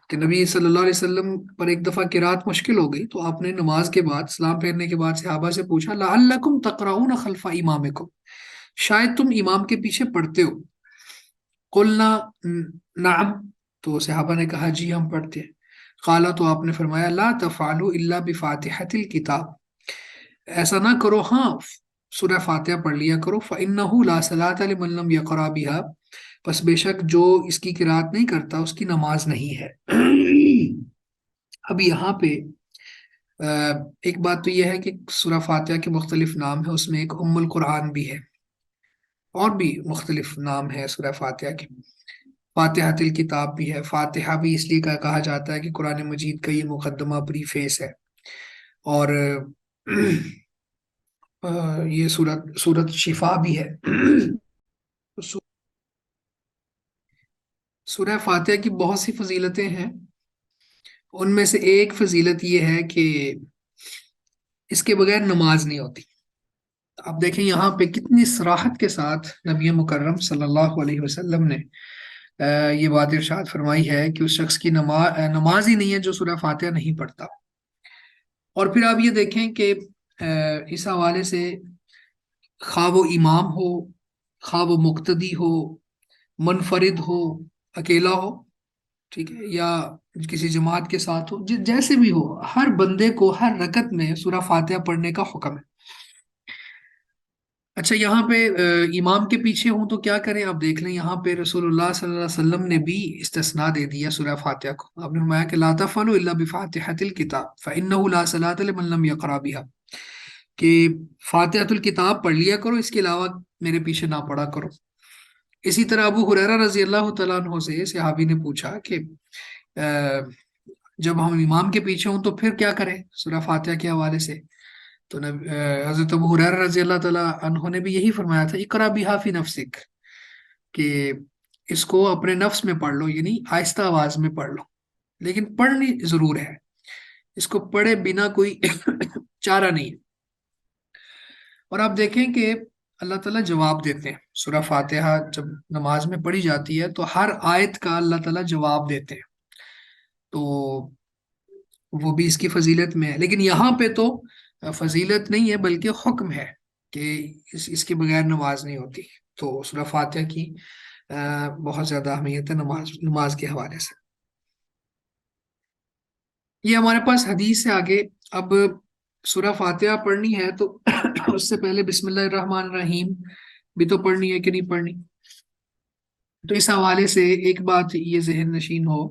کہ نبی صلی اللہ علیہ وسلم پر ایک دفعہ قرات مشکل ہو گئی، تو آپ نے نماز کے بعد، سلام پھیرنے کے بعد صحابہ سے پوچھا، لعلکم تقرؤون خلف امامکم، شاید تم امام کے پیچھے پڑھتے ہو۔ قلنا نعم، تو صحابہ نے کہا جی ہم پڑھتے ہیں۔ قالا، تو آپ نے فرمایا، لا تفعلوا الا بفاتحۃ الکتاب، ایسا نہ کرو، ہاں سورہ فاتحہ پڑھ لیا کرو، فإنہ لا صلاۃ لمن لم یقرأ بها، پس بے شک جو اس کی قرات نہیں کرتا اس کی نماز نہیں ہے۔ اب یہاں پہ ایک بات تو یہ ہے کہ سورہ فاتحہ کے مختلف نام ہیں، اس میں ایک ام القرآن بھی ہے، اور بھی مختلف نام ہے سورہ فاتحہ کے۔ فاتحۃ الکتاب بھی ہے، فاتحہ بھی اس لیے کہا جاتا ہے کہ قرآن مجید کا یہ مقدمہ پریفیس ہے، اور یہ سورت شفا بھی ہے۔ سورہ فاتحہ کی بہت سی فضیلتیں ہیں، ان میں سے ایک فضیلت یہ ہے کہ اس کے بغیر نماز نہیں ہوتی۔ آپ دیکھیں یہاں پہ کتنی صراحت کے ساتھ نبی مکرم صلی اللہ علیہ وسلم نے یہ بات ارشاد فرمائی ہے کہ اس شخص کی نماز ہی نہیں ہے جو سورہ فاتحہ نہیں پڑھتا۔ اور پھر آپ یہ دیکھیں کہ اس حوالے سے خواہ وہ امام ہو، خواہ وہ مقتدی ہو، منفرد ہو، اکیلا ہو، ٹھیک ہے، یا کسی جماعت کے ساتھ ہو، جیسے بھی ہو، ہر بندے کو ہر رکعت میں سورہ فاتحہ پڑھنے کا حکم ہے۔ اچھا، یہاں پہ امام کے پیچھے ہوں تو کیا کریں؟ آپ دیکھ لیں، یہاں پہ رسول اللہ صلی اللہ علیہ وسلم نے بھی استثناء دے دیا سورہ فاتحہ کو۔ آپ نے فرمایا کہ لا تفعلوا الا بفاتحۃ الکتاب فإنہ لا صلاۃ لمن لم یقرأ بها، کہ فاتحۃ الکتاب پڑھ لیا کرو، اس کے علاوہ میرے پیچھے نہ پڑھا کرو۔ اسی طرح ابو ہریرہ رضی اللہ تعالیٰ عنہ سے صحابی نے پوچھا کہ جب ہم امام کے پیچھے ہوں تو پھر کیا کریں سورہ فاتحہ کے حوالے سے؟ تو حضرت ابو ہریرہ رضی اللہ تعالیٰ عنہ نے بھی یہی فرمایا تھا، اقرا بہا فی نفسک، کہ اس کو اپنے نفس میں پڑھ لو، یعنی آہستہ آواز میں پڑھ لو، لیکن پڑھنی ضرور ہے، اس کو پڑھے بنا کوئی چارہ نہیں۔ اور آپ دیکھیں کہ اللہ تعالیٰ جواب دیتے ہیں، سورہ فاتحہ جب نماز میں پڑھی جاتی ہے تو ہر آیت کا اللہ تعالیٰ جواب دیتے ہیں، تو وہ بھی اس کی فضیلت میں ہے۔ لیکن یہاں پہ تو فضیلت نہیں ہے بلکہ حکم ہے کہ اس کے بغیر نماز نہیں ہوتی۔ تو سورہ فاتحہ کی بہت زیادہ اہمیت ہے نماز کے حوالے سے۔ یہ ہمارے پاس حدیث ہے آگے. اب سورہ فاتحہ پڑھنی ہے تو اس سے پہلے بسم اللہ الرحمن الرحیم بھی تو پڑھنی ہے کہ نہیں پڑھنی. تو اس حوالے سے ایک بات یہ ذہن نشین ہو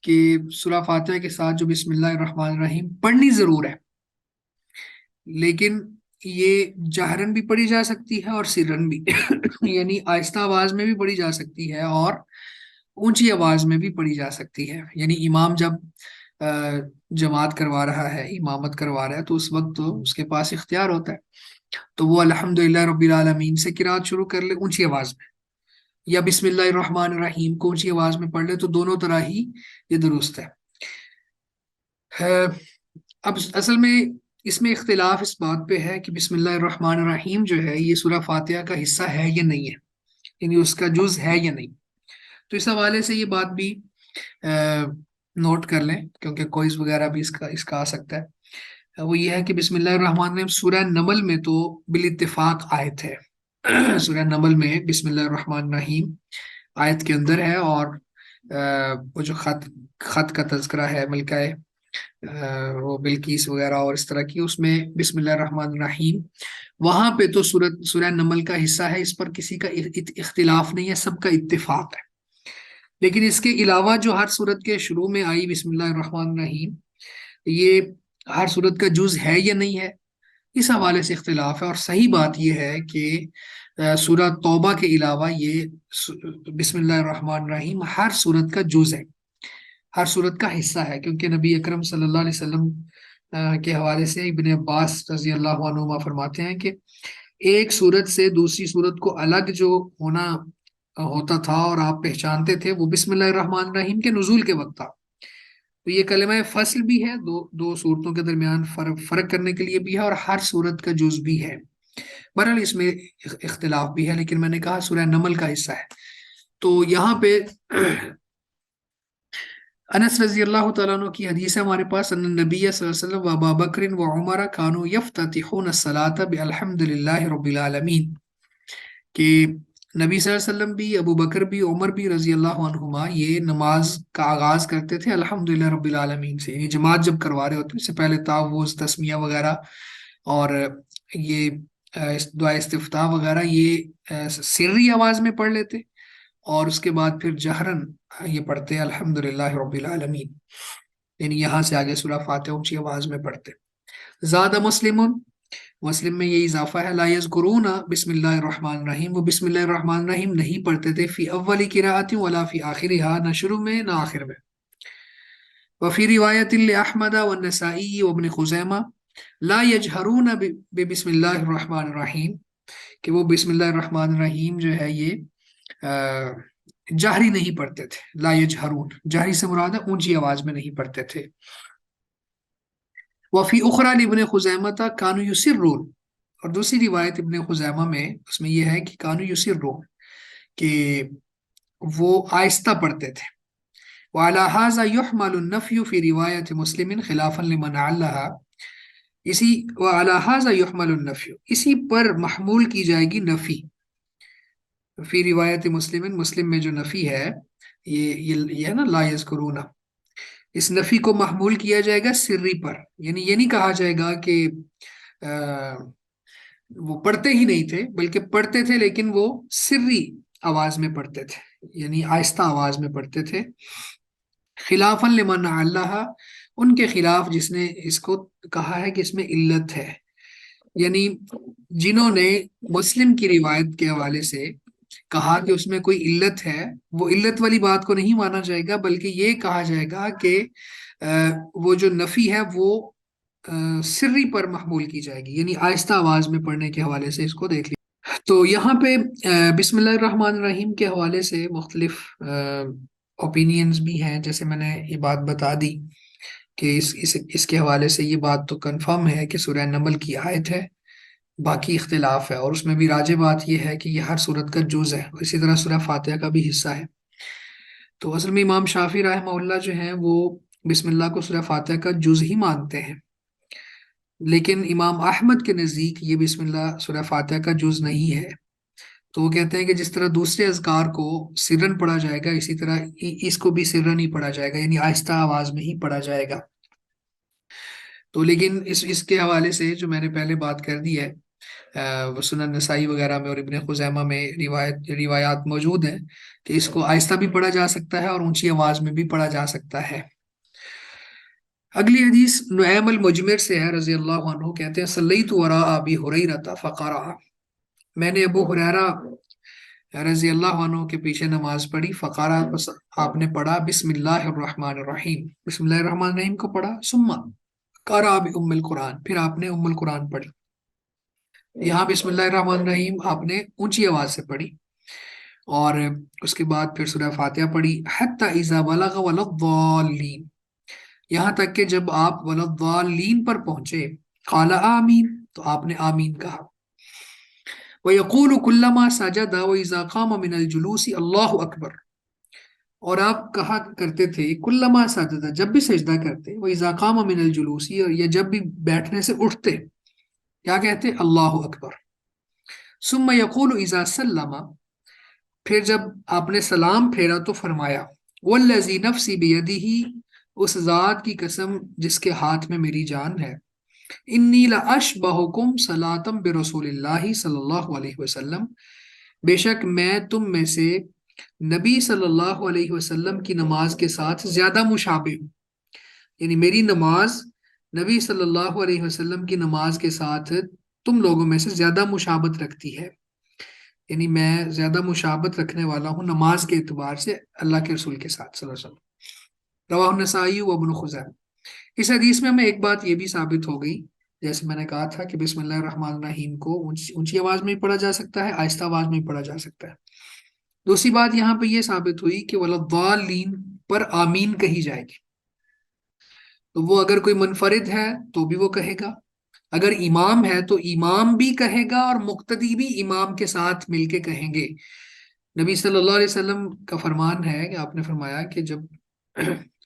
کہ سورہ فاتحہ کے ساتھ جو بسم اللہ الرحمن الرحیم پڑھنی ضرور ہے، لیکن یہ جہرن بھی پڑھی جا سکتی ہے اور سرن بھی یعنی آہستہ آواز میں بھی پڑھی جا سکتی ہے اور اونچی آواز میں بھی پڑھی جا سکتی ہے. یعنی امام جب جماعت کروا رہا ہے، امامت کروا رہا ہے، تو اس وقت تو اس کے پاس اختیار ہوتا ہے، تو وہ الحمدللہ رب العالمین سے قرات شروع کر لے اونچی آواز میں، یا بسم اللہ الرحمن الرحیم کو اونچی آواز میں پڑھ لے، تو دونوں طرح ہی یہ درست ہے. اب اصل میں اس میں اختلاف اس بات پہ ہے کہ بسم اللہ الرحمن الرحیم جو ہے یہ سورہ فاتحہ کا حصہ ہے یا نہیں ہے، یعنی اس کا جز ہے یا نہیں. تو اس حوالے سے یہ بات بھی نوٹ کر لیں، کیونکہ کوئز وغیرہ بھی اس کا آ سکتا ہے. وہ یہ ہے کہ بسم اللہ الرحمن الرحیم سورہ نمل میں تو بالاتفاق آیت ہے. سورہ نمل میں بسم اللہ الرحمن الرحیم آیت کے اندر ہے، اور وہ جو خط کا تذکرہ ہے ملکہ وہ بلقیس وغیرہ اور اس طرح کی، اس میں بسم اللہ الرحمن الرحیم وہاں پہ تو سورہ نمل کا حصہ ہے. اس پر کسی کا اختلاف نہیں ہے، سب کا اتفاق ہے. لیکن اس کے علاوہ جو ہر صورت کے شروع میں آئی بسم اللہ الرحمن الرحیم، یہ ہر صورت کا جز ہے یا نہیں ہے، اس حوالے سے اختلاف ہے. اور صحیح بات یہ ہے کہ سورہ توبہ کے علاوہ یہ بسم اللہ الرحمن الرحیم ہر صورت کا جز ہے، ہر صورت کا حصہ ہے. کیونکہ نبی اکرم صلی اللہ علیہ وسلم کے حوالے سے ابن عباس رضی اللہ عنہما فرماتے ہیں کہ ایک صورت سے دوسری صورت کو الگ جو ہونا ہوتا تھا اور آپ پہچانتے تھے، وہ بسم اللہ الرحمن الرحیم کے نزول کے وقت تھا. تو یہ کلمہ فصل بھی ہے، دو صورتوں کے درمیان فرق کرنے کے لیے بھی ہے، اور ہر صورت کا جز بھی ہے. بہرحال اس میں اختلاف بھی ہے، لیکن میں نے کہا سورہ نمل کا حصہ ہے. تو یہاں پہ انس رضی اللہ تعالیٰ عنہ کی حدیث ہے ہمارے پاس، ان النبی صلی اللہ علیہ وسلم و ابا بکر و عمر کانوا یفتتحون الصلاۃ بالحمد للہ رب العالمین، کہ نبی صلی اللہ علیہ وسلم بھی، ابو بکر بھی، عمر بھی رضی اللہ عنہما یہ نماز کا آغاز کرتے تھے الحمدللہ رب العالمین سے. یعنی جماعت جب کروا رہے ہوتے اس سے پہلے تعوذ، تسمیہ وغیرہ اور یہ دعا استفتاح وغیرہ یہ سری آواز میں پڑھ لیتے، اور اس کے بعد پھر جہرن یہ پڑھتے الحمدللہ رب العالمین، یعنی یہاں سے آگے سورہ فاتحہ اونچی آواز میں پڑھتے. زیادہ مسلم میں یہ اضافہ ہے، لا یذکرون بسم اللہ الرحمن الرحیم، وہ بسم اللہ الرحمن الرحیم نہیں پڑھتے تھے فی اول قراءۃ ولا فی آخرها، نہ شروع میں نہ آخر میں. وفی روایت لاحمد والنسائی وابن خزیمہ لا یجہرون بسم اللہ الرحمن الرحیم، کہ وہ بسم اللہ الرحمن الرحیم جو ہے یہ جہری نہیں پڑھتے تھے. لا یجہرون جہری سے مراد ہے اونچی آواز میں نہیں پڑھتے تھے. وفی اخرى لابن خزیمہ کانوا یسرون، اور دوسری روایت ابن خزیمہ میں اس میں یہ ہے کہ کانوا یسرون، کہ وہ آہستہ پڑھتے تھے. وعلى هذا يحمل النفي في روایت مسلم خلافا لمن علها، وعلى هذا يحمل النفي، اسی پر محمول کی جائے گی نفی. فی روایت مسلم میں جو نفی ہے یہ ہے نا لا یذکرون، اس نفی کو محمول کیا جائے گا سری پر. یعنی یہ نہیں کہا جائے گا کہ وہ پڑھتے ہی نہیں تھے، بلکہ پڑھتے تھے لیکن وہ سری آواز میں پڑھتے تھے، یعنی آہستہ آواز میں پڑھتے تھے. خلافا لمن اللہ، ان کے خلاف جس نے اس کو کہا ہے کہ اس میں علت ہے. یعنی جنہوں نے مسلم کی روایت کے حوالے سے کہا کہ اس میں کوئی علت ہے، وہ علت والی بات کو نہیں مانا جائے گا، بلکہ یہ کہا جائے گا کہ وہ جو نفی ہے وہ سری پر محمول کی جائے گی، یعنی آہستہ آواز میں پڑھنے کے حوالے سے اس کو دیکھ لیا. تو یہاں پہ بسم اللہ الرحمن الرحیم کے حوالے سے مختلف اوپینینز بھی ہیں، جیسے میں نے یہ بات بتا دی کہ اس کے حوالے سے یہ بات تو کنفرم ہے کہ سورہ نمل کی آیت ہے، باقی اختلاف ہے، اور اس میں بھی راجع بات یہ ہے کہ یہ ہر صورت کا جز ہے، اسی طرح سورہ فاتحہ کا بھی حصہ ہے. تو اصل میں امام شافعی رحمہ اللہ جو ہیں وہ بسم اللہ کو سورہ فاتحہ کا جز ہی مانتے ہیں، لیکن امام احمد کے نزدیک یہ بسم اللہ سورہ فاتحہ کا جز نہیں ہے. تو وہ کہتے ہیں کہ جس طرح دوسرے اذکار کو سرن پڑھا جائے گا، اسی طرح اس کو بھی سرن ہی پڑھا جائے گا، یعنی آہستہ آواز میں ہی پڑھا جائے گا. تو لیکن اس کے حوالے سے جو میں نے پہلے بات کر دی ہے، وہ سنن نسائی وغیرہ میں اور ابن خزیمہ میں روایات موجود ہیں کہ اس کو آہستہ بھی پڑھا جا سکتا ہے اور اونچی آواز میں بھی پڑھا جا سکتا ہے۔ اگلی حدیث نعیم المجمر سے ہے رضی اللہ عنہ، کہتے ہیں صلیت وراء ابی ہریرہ فقرأ، میں نے ابو ہریرہ رضی اللہ عنہ کے پیچھے نماز پڑھی، فقرأ، بس آپ نے پڑھا بسم اللہ الرحمن الرحیم، بسم اللہ الرحمن الرحیم کو پڑھا، ثم قرأ بأم القرآن، پھر آپ نے ام القرآن پڑھی۔ یہاں بسم اللہ الرحمن الرحیم آپ نے اونچی آواز سے پڑھی، اور اس کے بعد پھر سورہ فاتحہ پڑھی، حتی اذا بلغ ولضالین، یہاں تک کہ جب آپ ولضالین پر پہنچے، قال آمین، تو آپ نے آمین کہا، وَيَقُولُ كُلَّمَا سَجَدَ وَإِذَا قَامَ مِنَ الْجُلُوسِ اللہ اکبر، اور آپ کہا کرتے تھے کلما سجدہ، جب بھی سجدہ کرتے، وَإِذَا قَامَ مِنَ الْجُلُوسِ، اور یا جب بھی بیٹھنے سے اٹھتے، کیا کہتے؟ اللہ اکبر۔ ثم يقول اذا سلم، پھر جب آپ نے سلام پھیرا تو فرمایا، والذی نفسی بیدہ، اس ذات کی قسم جس کے ہاتھ میں میری جان ہے، انی لاشبہکم صلاۃ برسول اللہ صلی اللہ علیہ وسلم، بے شک میں تم میں سے نبی صلی اللہ علیہ وسلم کی نماز کے ساتھ زیادہ مشابہ ہوں، یعنی میری نماز نبی صلی اللہ علیہ وسلم کی نماز کے ساتھ تم لوگوں میں سے زیادہ مشابت رکھتی ہے، یعنی میں زیادہ مشابت رکھنے والا ہوں نماز کے اعتبار سے اللہ کے رسول کے ساتھ صلی اللہ علیہ وسلم۔ رواہ النسائی و ابن خزیمہ۔ اس حدیث میں ہمیں ایک بات یہ بھی ثابت ہو گئی، جیسے میں نے کہا تھا کہ بسم اللہ الرحمن الرحیم کو اونچی آواز میں پڑھا جا سکتا ہے، آہستہ آواز میں پڑھا جا سکتا ہے۔ دوسری بات یہاں پہ یہ ثابت ہوئی کہ ولضالین پر آمین کہی جائے گی، تو وہ اگر کوئی منفرد ہے تو بھی وہ کہے گا، اگر امام ہے تو امام بھی کہے گا اور مقتدی بھی امام کے ساتھ مل کے کہیں گے۔ نبی صلی اللہ علیہ وسلم کا فرمان ہے کہ آپ نے فرمایا کہ جب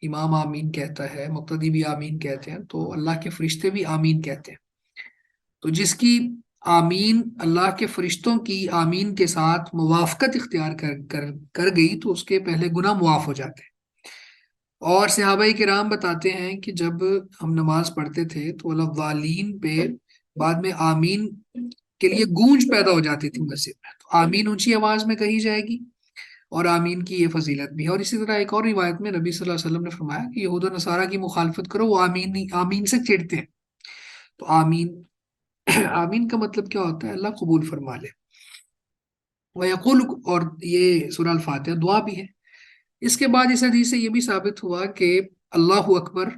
امام آمین کہتا ہے، مقتدی بھی آمین کہتے ہیں، تو اللہ کے فرشتے بھی آمین کہتے ہیں، تو جس کی آمین اللہ کے فرشتوں کی آمین کے ساتھ موافقت اختیار کر گئی تو اس کے پہلے گناہ معاف ہو جاتے ہیں۔ اور صحابہ کرام بتاتے ہیں کہ جب ہم نماز پڑھتے تھے تو الضالین پہ بعد میں آمین کے لیے گونج پیدا ہو جاتی تھی مسجد میں، تو آمین اونچی آواز میں کہی جائے گی، اور آمین کی یہ فضیلت بھی ہے۔ اور اسی طرح ایک اور روایت میں نبی صلی اللہ علیہ وسلم نے فرمایا کہ یہود و نصارہ کی مخالفت کرو، وہ آمین سے چڑھتے ہیں، تو آمین آمین کا مطلب کیا ہوتا ہے؟ اللہ قبول فرما لے۔ وَيَقُولُ، اور یہ سورہ الفاتحہ دعا بھی ہے۔ اس کے بعد اس حدیث سے یہ بھی ثابت ہوا کہ اللہ اکبر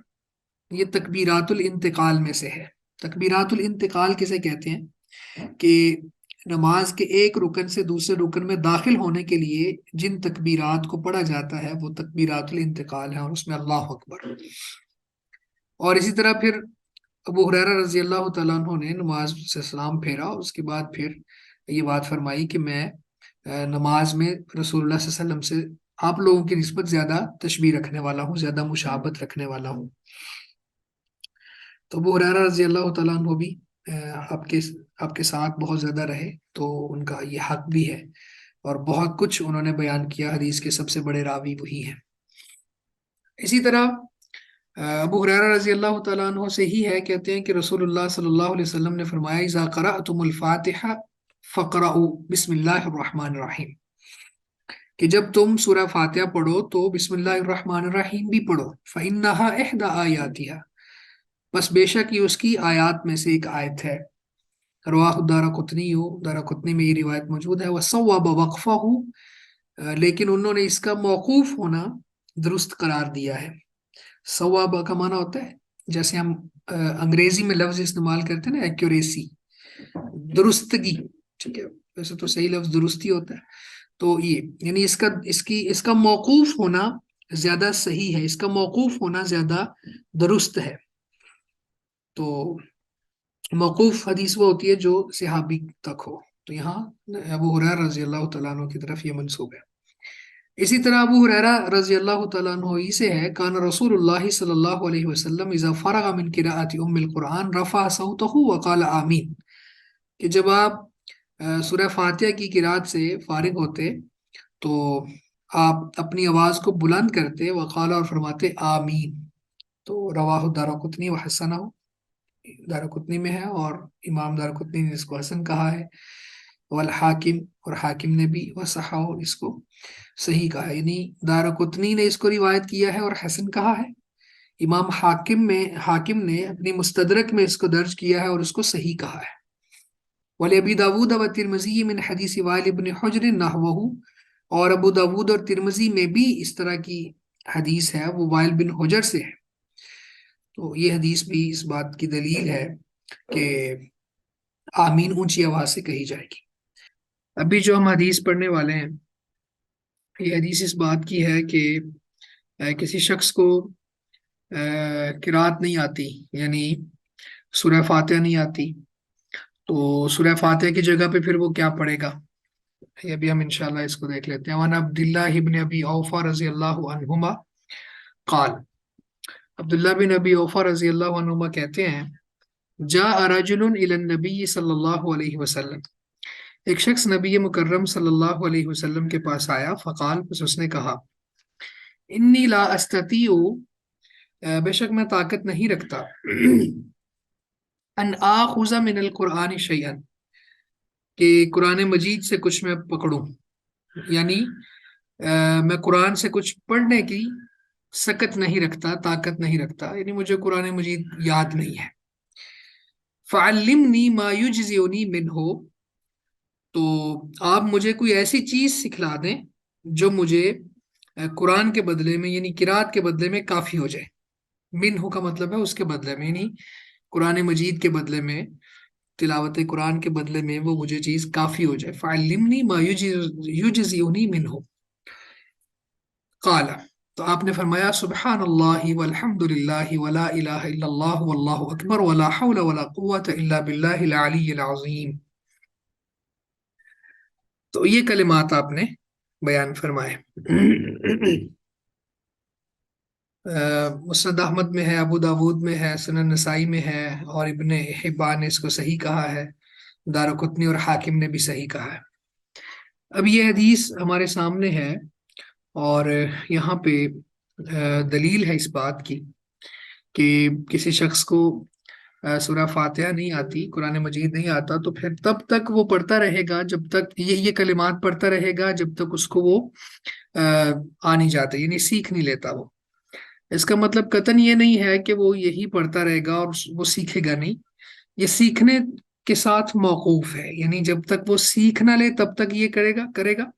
یہ تکبیرات الانتقال میں سے ہے۔ تکبیرات الانتقال کسے کہتے ہیں؟ کہ نماز کے ایک رکن سے دوسرے رکن میں داخل ہونے کے لیے جن تکبیرات کو پڑھا جاتا ہے وہ تکبیرات الانتقال ہے، اور اس میں اللہ اکبر۔ اور اسی طرح پھر ابو ہریرہ رضی اللہ تعالیٰ عنہ نے نماز سے سلام پھیرا، اور اس کے بعد پھر یہ بات فرمائی کہ میں نماز میں رسول اللہ صلی اللہ علیہ وسلم سے آپ لوگوں کی نسبت زیادہ تشبیہ رکھنے والا ہوں، زیادہ مشابہت رکھنے والا ہوں۔ تو ابو ہریرہ رضی اللہ تعالیٰ عنہ بھی آپ کے ساتھ بہت زیادہ رہے، تو ان کا یہ حق بھی ہے، اور بہت کچھ انہوں نے بیان کیا، حدیث کے سب سے بڑے راوی وہی ہیں۔ اسی طرح ابو ہریرہ رضی اللہ تعالیٰ عنہ سے ہی ہے، کہتے ہیں کہ رسول اللہ صلی اللہ علیہ وسلم نے فرمایا اذا قرأتم الفاتحہ فقرأوا بسم اللہ الرحمن الرحیم، کہ جب تم سورہ فاتحہ پڑھو تو بسم اللہ الرحمن الرحیم بھی پڑھو، فإنها إحدى آیاتها، بس بے شک یہ اس کی آیات میں سے ایک آیت ہے۔ رواہ الدارقطنی، دارقطنی میں یہ روایت موجود ہے۔ وصوب وقفہ، لیکن انہوں نے اس کا موقوف ہونا درست قرار دیا ہے۔ صواب کا معنی ہوتا ہے جیسے ہم انگریزی میں لفظ استعمال کرتے ہیں نا، ایکوریسی، درستگی، ٹھیک ہے، ویسے تو صحیح لفظ درستی ہوتا ہے، تو یہ یعنی اس کا موقوف ہونا زیادہ صحیح ہے، اس کا موقوف ہونا زیادہ درست ہے۔ تو موقوف حدیث وہ ہوتی ہے جو صحابی تک ہو، تو یہاں ابو ہریرہ رضی اللہ تعالیٰ عنہ کی طرف یہ منسوب ہے۔ اسی طرح ابو ہریرہ رضی اللہ تعالیٰ عنہ ہی سے ہے، کان رسول اللہ صلی اللہ علیہ وسلم اذا فرغ من قراءۃ ام القرآن رفع صوته وقال آمین، کہ جب آپ سورہ فاتحہ کی قرات سے فارغ ہوتے تو آپ اپنی آواز کو بلند کرتے، وقال، اور فرماتے آمین۔ تو رواہ الدارقطنی وحسنہ۔ دارقطنی میں ہے، اور امام دارقطنی نے اس کو حسن کہا ہے، والحاکم، اور حاکم نے بھی وصححہ، اس کو صحیح کہا ہے، یعنی دارقطنی نے اس کو روایت کیا ہے اور حسن کہا ہے، امام حاکم نے اپنی مستدرک میں اس کو درج کیا ہے اور اس کو صحیح کہا ہے۔ وَلِأَبِي داود وَالتِّرْمِذِيِّ مِنْ حدیث وائل بن حجر نحوہ، اور ابو داود اور ترمذی میں بھی اس طرح کی حدیث ہے، وہ وائل بن حجر سے ہے، تو یہ حدیث بھی اس بات کی دلیل ہے کہ آمین اونچی آواز سے کہی جائے گی۔ ابھی جو ہم حدیث پڑھنے والے ہیں، یہ حدیث اس بات کی ہے کہ کسی شخص کو قرات نہیں آتی، یعنی سورہ فاتحہ نہیں آتی، تو سورہ فاتحہ کی جگہ پہ پھر وہ کیا پڑھے گا، یہ بھی ہم انشاءاللہ اس کو دیکھ لیتے ہیں۔ وعن عبداللہ ابن ابی اوفا رضی اللہ عنہما قال، عبداللہ بن ابی اوفا رضی اللہ عنہما کہتے ہیں، جاء رجل الی النبی صلی اللہ علیہ وسلم، ایک شخص نبی مکرم صلی اللہ علیہ وسلم کے پاس آیا، فقال، پس اس نے کہا، انی لا استطیع، بے شک میں طاقت نہیں رکھتا، ان آخذ من القرآن شیئا، کہ قرآن مجید سے کچھ میں پکڑوں، یعنی میں قرآن سے کچھ پڑھنے کی سکت نہیں رکھتا، طاقت نہیں رکھتا، یعنی مجھے قرآن مجید یاد نہیں ہے۔ فعلمنی ما یجزئنی منہ، تو آپ مجھے کوئی ایسی چیز سکھلا دیں جو مجھے قرآن کے بدلے میں، یعنی قرات کے بدلے میں کافی ہو جائے۔ منہ کا مطلب ہے اس کے بدلے میں، یعنی قرآن مجید کے بدلے میں، تلاوت قرآن کے بدلے میں وہ مجھے چیز کافی ہو جائے۔ فعلمنی ما یجزئنی منہ، قال، تو آپ نے فرمایا، سبحان اللہ والحمد للہ ولا الہ الا اللہ واللہ اکبر ولا حول ولا قوۃ الا باللہ العلی العظیم۔ تو یہ کلمات آپ نے بیان فرمائے۔ مسند احمد میں ہے، ابو داود میں ہے، سنن نسائی میں ہے، اور ابن حبان نے اس کو صحیح کہا ہے، دارقطنی اور حاکم نے بھی صحیح کہا ہے۔ اب یہ حدیث ہمارے سامنے ہے، اور یہاں پہ دلیل ہے اس بات کی کہ کسی شخص کو سورہ فاتحہ نہیں آتی، قرآن مجید نہیں آتا، تو پھر تب تک وہ پڑھتا رہے گا جب تک یہ کلمات پڑھتا رہے گا جب تک اس کو وہ آ نہیں جاتا، یعنی سیکھ نہیں لیتا وہ۔ اس کا مطلب قطعاً یہ نہیں ہے کہ وہ یہی پڑھتا رہے گا اور وہ سیکھے گا نہیں، یہ سیکھنے کے ساتھ موقوف ہے، یعنی جب تک وہ سیکھ نہ لے تب تک یہ کرے گا،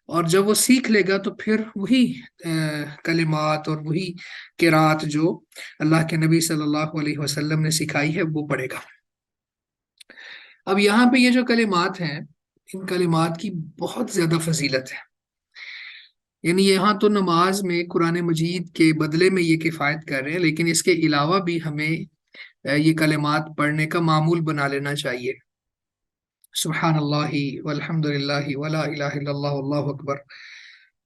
اور جب وہ سیکھ لے گا تو پھر وہی کلمات اور وہی قرات جو اللہ کے نبی صلی اللہ علیہ وسلم نے سکھائی ہے وہ پڑھے گا۔ اب یہاں پہ یہ جو کلمات ہیں، ان کلمات کی بہت زیادہ فضیلت ہے، یعنی یہاں تو نماز میں قرآن مجید کے بدلے میں یہ کفایت کر رہے ہیں، لیکن اس کے علاوہ بھی ہمیں یہ کلمات پڑھنے کا معمول بنا لینا چاہیے۔ سبحان اللہ والحمد للہ ولا الہ الا اللہ واللہ اکبر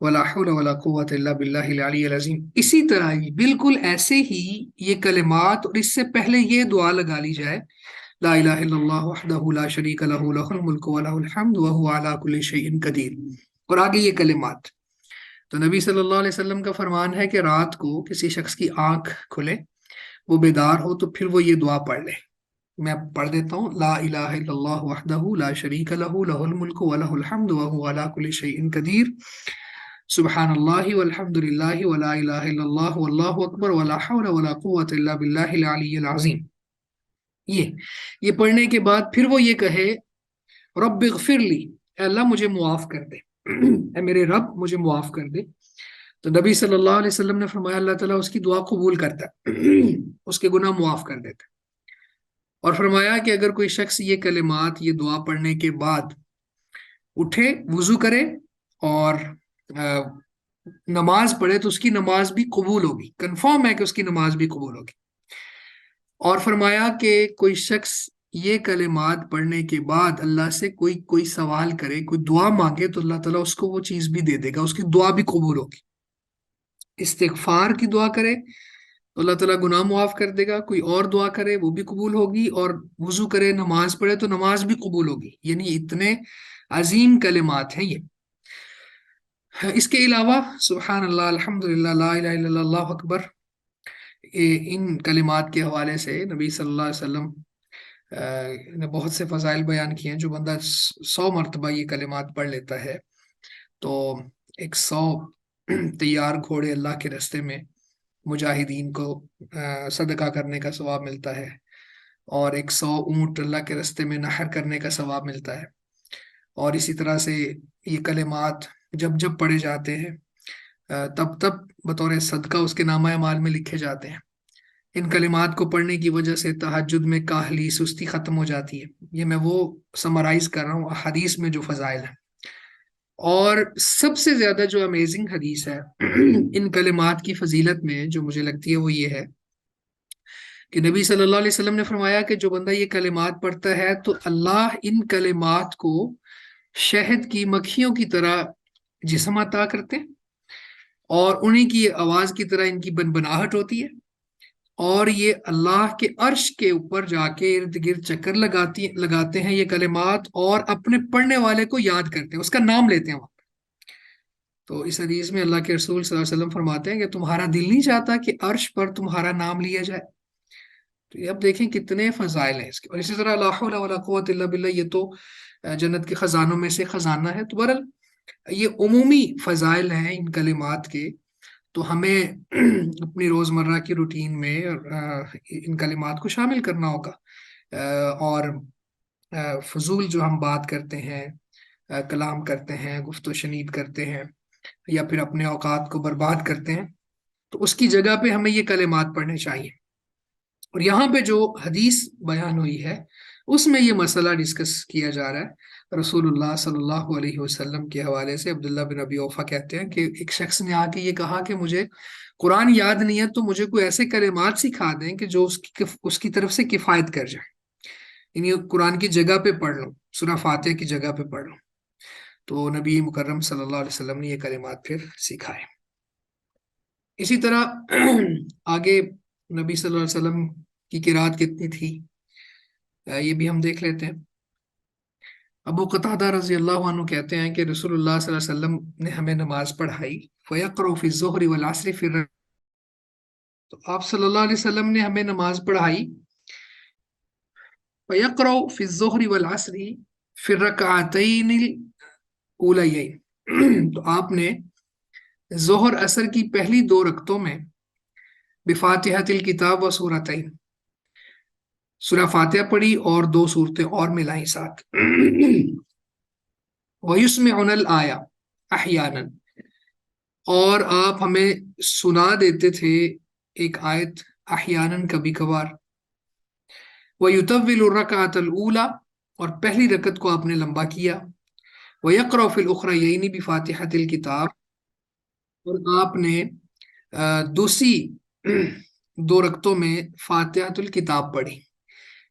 ولا حول ولا قوۃ الا باللہ العلی العظیم۔ اسی طرح ہی، بالکل ایسے ہی یہ کلمات، اور اس سے پہلے یہ دعا لگا لی جائے، لا الہ الا اللہ وحدہ لا شریک لہ لہ الملک ولہ الحمد وہو علی کل شیء قدیر، اور آگے یہ کلمات۔ تو نبی صلی اللہ علیہ وسلم کا فرمان ہے کہ رات کو کسی شخص کی آنکھ کھلے، وہ بیدار ہو، تو پھر وہ یہ دعا پڑھ لے۔ میں پڑھ دیتا ہوں، لا الہ الا اللہ وحدہ لا شریک لہ لہ الملک ولہ الحمد وہو علی کل شیء قدیر، سبحان اللہ والحمد للہ ولا الہ الا اللہ واللہ اکبر ولا حول ولا قوۃ الا باللہ العلی العظیم۔ یہ پڑھنے کے بعد پھر وہ یہ کہے، رب اغفر لی، اے اللہ مجھے معاف کر دے، اے میرے رب مجھے معاف کر دے۔ تو نبی صلی اللہ علیہ وسلم نے فرمایا اللہ تعالیٰ اس کی دعا قبول کرتا ہے، اس کے گناہ معاف کر دیتا ہے۔ اور فرمایا کہ اگر کوئی شخص یہ کلمات، یہ دعا پڑھنے کے بعد اٹھے، وضو کرے اور نماز پڑھے، تو اس کی نماز بھی قبول ہوگی، کنفرم ہے کہ اس کی نماز بھی قبول ہوگی۔ اور فرمایا کہ کوئی شخص یہ کلمات پڑھنے کے بعد اللہ سے کوئی سوال کرے، کوئی دعا مانگے، تو اللہ تعالیٰ اس کو وہ چیز بھی دے دے گا، اس کی دعا بھی قبول ہوگی۔ استغفار کی دعا کرے تو اللہ تعالیٰ گناہ معاف کر دے گا، کوئی اور دعا کرے وہ بھی قبول ہوگی، اور وضو کرے، نماز پڑھے تو نماز بھی قبول ہوگی، یعنی اتنے عظیم کلمات ہیں یہ۔ اس کے علاوہ سبحان اللہ، الحمد للہ، لا الہ الا اللہ، اللہ اکبر، ان کلمات کے حوالے سے نبی صلی اللہ علیہ وسلم نے بہت سے فضائل بیان کیے ہیں. جو بندہ 100 مرتبہ یہ کلمات پڑھ لیتا ہے تو 100 تیار گھوڑے اللہ کے راستے میں مجاہدین کو صدقہ کرنے کا ثواب ملتا ہے، اور 100 اونٹ اللہ کے راستے میں نحر کرنے کا ثواب ملتا ہے. اور اسی طرح سے یہ کلمات جب جب پڑھے جاتے ہیں تب تب بطور صدقہ اس کے نامہ اعمال میں لکھے جاتے ہیں. ان کلمات کو پڑھنے کی وجہ سے تہجد میں کاہلی سستی ختم ہو جاتی ہے. یہ میں وہ سمرائز کر رہا ہوں حدیث میں جو فضائل ہیں. اور سب سے زیادہ جو امیزنگ حدیث ہے ان کلمات کی فضیلت میں جو مجھے لگتی ہے وہ یہ ہے کہ نبی صلی اللہ علیہ وسلم نے فرمایا کہ جو بندہ یہ کلمات پڑھتا ہے تو اللہ ان کلمات کو شہد کی مکھیوں کی طرح جسم عطا کرتے ہیں، اور انہیں کی آواز کی طرح ان کی بنبناہٹ ہوتی ہے، اور یہ اللہ کے عرش کے اوپر جا کے ارد گرد چکر لگاتے ہیں یہ کلمات، اور اپنے پڑھنے والے کو یاد کرتے ہیں، اس کا نام لیتے ہیں وہاں. تو اس حدیث میں اللہ کے رسول صلی اللہ علیہ وسلم فرماتے ہیں کہ تمہارا دل نہیں چاہتا کہ عرش پر تمہارا نام لیا جائے. تو یہ اب دیکھیں کتنے فضائل ہیں اس کے. اور اسی طرح لا حول ولا قوت الا باللہ، یہ تو جنت کے خزانوں میں سے خزانہ ہے. تو بہرحال یہ عمومی فضائل ہیں ان کلمات کے. تو ہمیں اپنی روزمرہ کی روٹین میں ان کلمات کو شامل کرنا ہوگا. اور فضول جو ہم بات کرتے ہیں، کلام کرتے ہیں، گفت و شنید کرتے ہیں، یا پھر اپنے اوقات کو برباد کرتے ہیں، تو اس کی جگہ پہ ہمیں یہ کلمات پڑھنے چاہیے. اور یہاں پہ جو حدیث بیان ہوئی ہے اس میں یہ مسئلہ ڈسکس کیا جا رہا ہے. رسول اللہ صلی اللہ علیہ وسلم کے حوالے سے عبداللہ بن ابی اوفا کہتے ہیں کہ ایک شخص نے آ کے یہ کہا کہ مجھے قرآن یاد نہیں ہے، تو مجھے کوئی ایسے کلمات سکھا دیں کہ جو اس کی طرف سے کفایت کر جائے، یعنی قرآن کی جگہ پہ پڑھ لوں، سورہ فاتحہ کی جگہ پہ پڑھ لوں. تو نبی مکرم صلی اللہ علیہ وسلم نے یہ کلمات پھر سکھائے. اسی طرح آگے نبی صلی اللہ علیہ وسلم کی قرات کتنی تھی یہ بھی ہم دیکھ لیتے ہیں. ابو قتادہ رضی اللہ عنہ کہتے ہیں کہ رسول اللہ صلی اللہ علیہ وسلم نے ہمیں نماز پڑھائی. فَيَقْرَأُ فِي الظُّهْرِ وَالْعَصْرِ فِي تو آپ صلی اللہ علیہ وسلم نے ہمیں نماز پڑھائی. فَيَقْرَأُ فِي الظُّهْرِ وَالْعَصْرِ فِي الرَّكْعَتَيْنِ الْأُولَيَيْنِ تو آپ نے ظہر عصر کی پہلی 2 رکعتوں میں بفاتحۃ الکتاب و سورتین، سورہ فاتحہ پڑھی اور 2 سورتیں اور ملائیں ساتھ. وَيُسْمِعُنَ الْآيَةَ احیانا، اور آپ ہمیں سنا دیتے تھے ایک آیت احیانا کبھی کبھار. وَيُطَوِّلُ الرَّكْعَةَ الْأُولَى، اور پہلی رکعت کو آپ نے لمبا کیا. وَيَقْرَأُ فِي الْأُخْرَيَيْنِ بِفَاتِحَةِ الْكِتَابِ، اور آپ نے دوسری 2 رکعتوں میں فاتحۃ الکتاب پڑھی.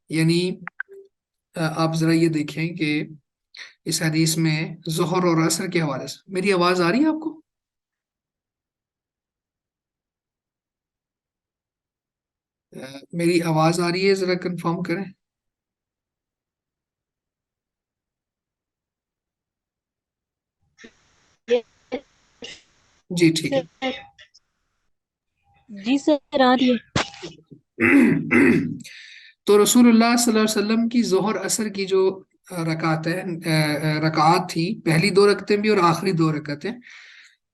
یعنی آپ ذرا یہ دیکھیں کہ اس حدیث میں ظہر اور عصر کے حوالے سے میری آواز آ رہی ہے آپ کو؟ میری آواز آ رہی ہے؟ ذرا کنفرم کریں. جی ٹھیک ہے. جی سر آ رہی ہے. تو رسول اللہ صلی اللہ علیہ وسلم کی ظہر عصر کی جو رکعات تھی، پہلی 2 رکعتیں بھی اور آخری 2 رکعتیں،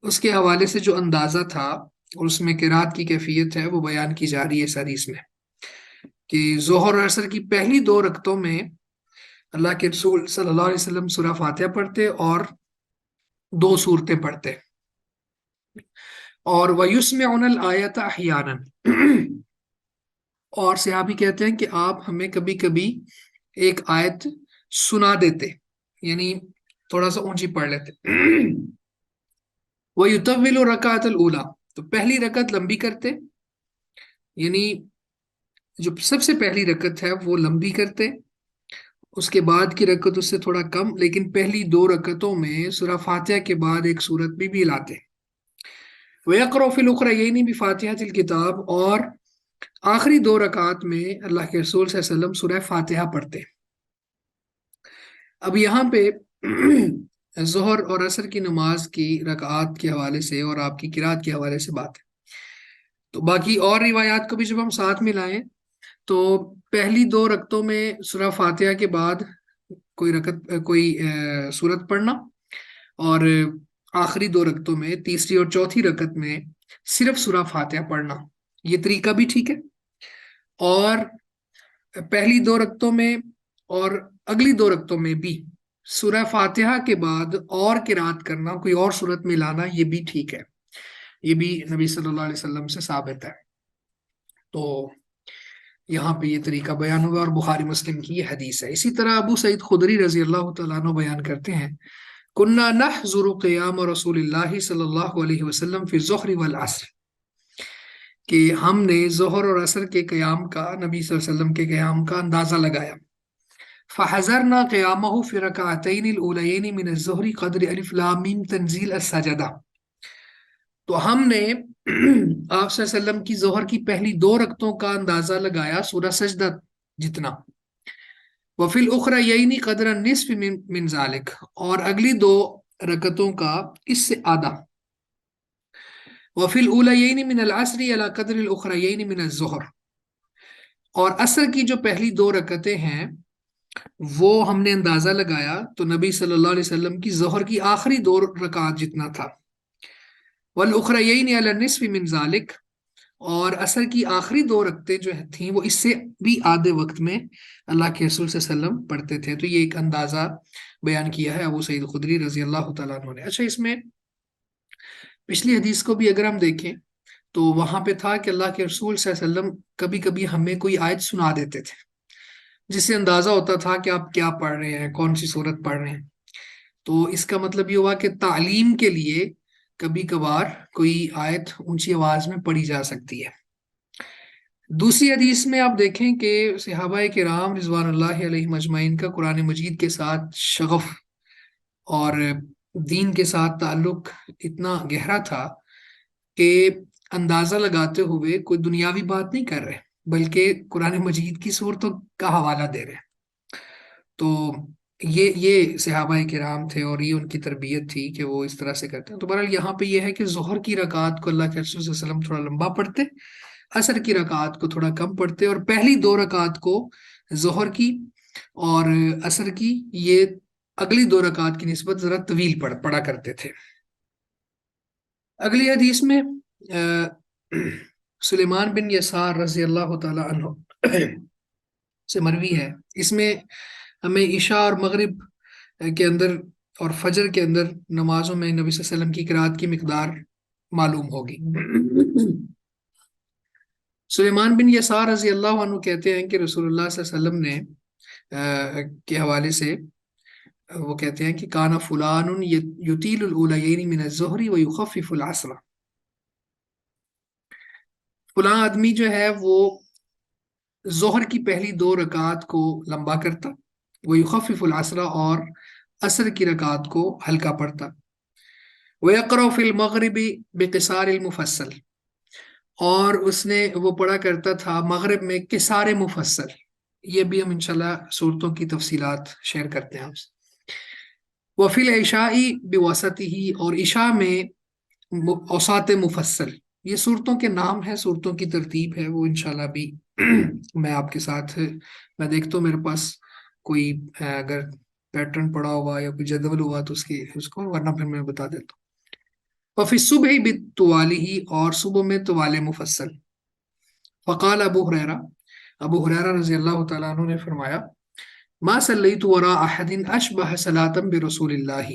اس کے حوالے سے جو اندازہ تھا اور اس میں قرات کی کیفیت ہے وہ بیان کی جا رہی ہے اس حدیث میں کہ ظہر اور عصر کی پہلی 2 رکعتوں میں اللہ کے رسول صلی اللہ علیہ وسلم سورہ فاتحہ پڑھتے اور 2 سورتیں پڑھتے. اور وَيُسْمِعُنَ الْآيَةَ أَحْيَانًا، اور صحابی کہتے ہیں کہ آپ ہمیں کبھی کبھی ایک آیت سنا دیتے، یعنی تھوڑا سا اونچی پڑھ لیتے. وَيُطَوِّلُ الرَّكْعَةَ الْأُولَى، تو پہلی رکعت لمبی کرتے، یعنی جو سب سے پہلی رکعت ہے وہ لمبی کرتے، اس کے بعد کی رکعت اس سے تھوڑا کم، لیکن پہلی 2 رکعتوں میں سورہ فاتحہ کے بعد ایک سورت بھی لاتے. وَيَقْرَأُ فِي الْأُخْرَيَيْنِ بِفَاتِحَةِ الْكِتَابِ، اور آخری 2 رکعات میں اللہ کے رسول صلی اللہ علیہ وسلم سورہ فاتحہ پڑھتے. اب یہاں پہ ظہر اور عصر کی نماز کی رکعات کے حوالے سے اور آپ کی قرات کے حوالے سے بات ہے. تو باقی اور روایات کو بھی جب ہم ساتھ ملائیں تو پہلی دو رکعتوں میں سورہ فاتحہ کے بعد کوئی رکعت کوئی سورت پڑھنا، اور آخری دو رکعتوں میں تیسری اور چوتھی رکعت میں صرف سورہ فاتحہ پڑھنا، یہ طریقہ بھی ٹھیک ہے۔ اور پہلی دو رکعتوں میں اور اگلی دو رکعتوں میں بھی سورہ فاتحہ کے بعد اور قرات کرنا، کوئی اور سورت میں لانا، یہ بھی ٹھیک ہے، یہ بھی نبی صلی اللہ علیہ وسلم سے ثابت ہے۔ تو یہاں پہ یہ طریقہ بیان ہوا، اور بخاری مسلم کی یہ حدیث ہے۔ اسی طرح ابو سعید خدری رضی اللہ تعالیٰ عنہ بیان کرتے ہیں، کننا نحضر قیام رسول اللہ صلی اللہ علیہ وسلم فی الظہر والعصر، کہ ہم نے ظہر اور عصر کے قیام کا، نبی صلی اللہ علیہ وسلم کے قیام کا اندازہ لگایا۔ فحضرنا قیامہ فی رکعتین الاولین من الظہر قدر الف لام میم تنزیل السجدہ، تو ہم نے آپ صلی اللہ علیہ وسلم کی ظہر کی پہلی دو رکعتوں کا اندازہ لگایا سورہ سجدہ جتنا، وفی الاخریین قدر النصف من ذالک، اور اگلی دو رکعتوں کا اس سے آدھا، وفی الاولیین من العصر علی قدر الاخریین من الظہر، اور عصر کی جو پہلی دو رکعتیں ہیں وہ ہم نے اندازہ لگایا تو نبی صلی اللہ علیہ وسلم کی ظہر کی آخری دو رکعات جتنا تھا، والاخریین علی النصف من ذالک، اور عصر کی آخری دو رکعتیں جو تھیں وہ اس سے بھی آدھے وقت میں اللہ کے رسول صلی اللہ علیہ وسلم پڑھتے تھے۔ تو یہ ایک اندازہ بیان کیا ہے ابو سعید خدری رضی اللہ تعالیٰ عنہ نے۔ اچھا، اس میں پچھلی حدیث کو بھی اگر ہم دیکھیں تو وہاں پہ تھا کہ اللہ کے رسول صلی اللہ علیہ وسلم کبھی کبھی ہمیں کوئی آیت سنا دیتے تھے، جس سے اندازہ ہوتا تھا کہ آپ کیا پڑھ رہے ہیں، کون سی صورت پڑھ رہے ہیں۔ تو اس کا مطلب یہ ہوا کہ تعلیم کے لیے کبھی کبھار کوئی آیت اونچی آواز میں پڑھی جا سکتی ہے۔ دوسری حدیث میں آپ دیکھیں کہ صحابہ کرام رضوان اللہ علیہ مجمعین کا قرآن مجید کے ساتھ شغف اور دین کے ساتھ تعلق اتنا گہرا تھا کہ اندازہ لگاتے ہوئے کوئی دنیاوی بات نہیں کر رہے، بلکہ قرآن مجید کی صورتوں کا حوالہ دے رہے۔ تو یہ صحابہ کرام تھے، اور یہ ان کی تربیت تھی کہ وہ اس طرح سے کرتے ہیں۔ تو بہرحال یہاں پہ یہ ہے کہ ظہر کی رکعات کو اللہ کے رسول صلی اللہ علیہ وسلم تھوڑا لمبا پڑھتے، عصر کی رکعات کو تھوڑا کم پڑھتے، اور پہلی دو رکعات کو ظہر کی اور عصر کی یہ اگلی دو رکعات کی نسبت ذرا طویل پڑھا کرتے تھے۔ اگلی حدیث میں سلیمان بن یسار رضی اللہ تعالی عنہ سے مروی ہے، اس میں ہمیں عشاء اور مغرب کے اندر اور فجر کے اندر نمازوں میں نبی صلی اللہ علیہ وسلم کی قرات کی مقدار معلوم ہوگی۔ سلیمان بن یسار رضی اللہ عنہ کہتے ہیں کہ رسول اللہ صلی اللہ علیہ وسلم نے کے حوالے سے وہ کہتے ہیں کہ کانا فلان یطیل الاولیین من الظہر ویخفف العصر، فلاں آدمی جو ہے وہ ظہر کی پہلی دو رکعات کو لمبا کرتا، ویخفف العصر، اور عصر کی رکعات کو ہلکا پڑھتا، ویقرأ فی المغرب بقصار المفصل، اور اس نے وہ پڑھا کرتا تھا مغرب میں قصار مفصل۔ یہ بھی ہم انشاءاللہ صورتوں کی تفصیلات شیئر کرتے ہیں آپ سے۔ وفی العشاء بوسطہ، اور عشاء میں اوساط مفصل، یہ صورتوں کے نام ہیں، صورتوں کی ترتیب ہے، وہ انشاءاللہ بھی میں آپ کے ساتھ، میں دیکھتا ہوں میرے پاس کوئی اگر پیٹرن پڑا ہوا یا کوئی جدول ہوا تو اس کو ورنہ پھر میں بتا دیتا ہوں۔ وفی الصبح بالطوالہ، اور صبح میں طوال مفصل۔ فقال ابو ہریرہ رضی اللہ تعالیٰ عنہ نے فرمایا، ما صلیت وراء احد اشبہ صلاۃ برسول اللہ،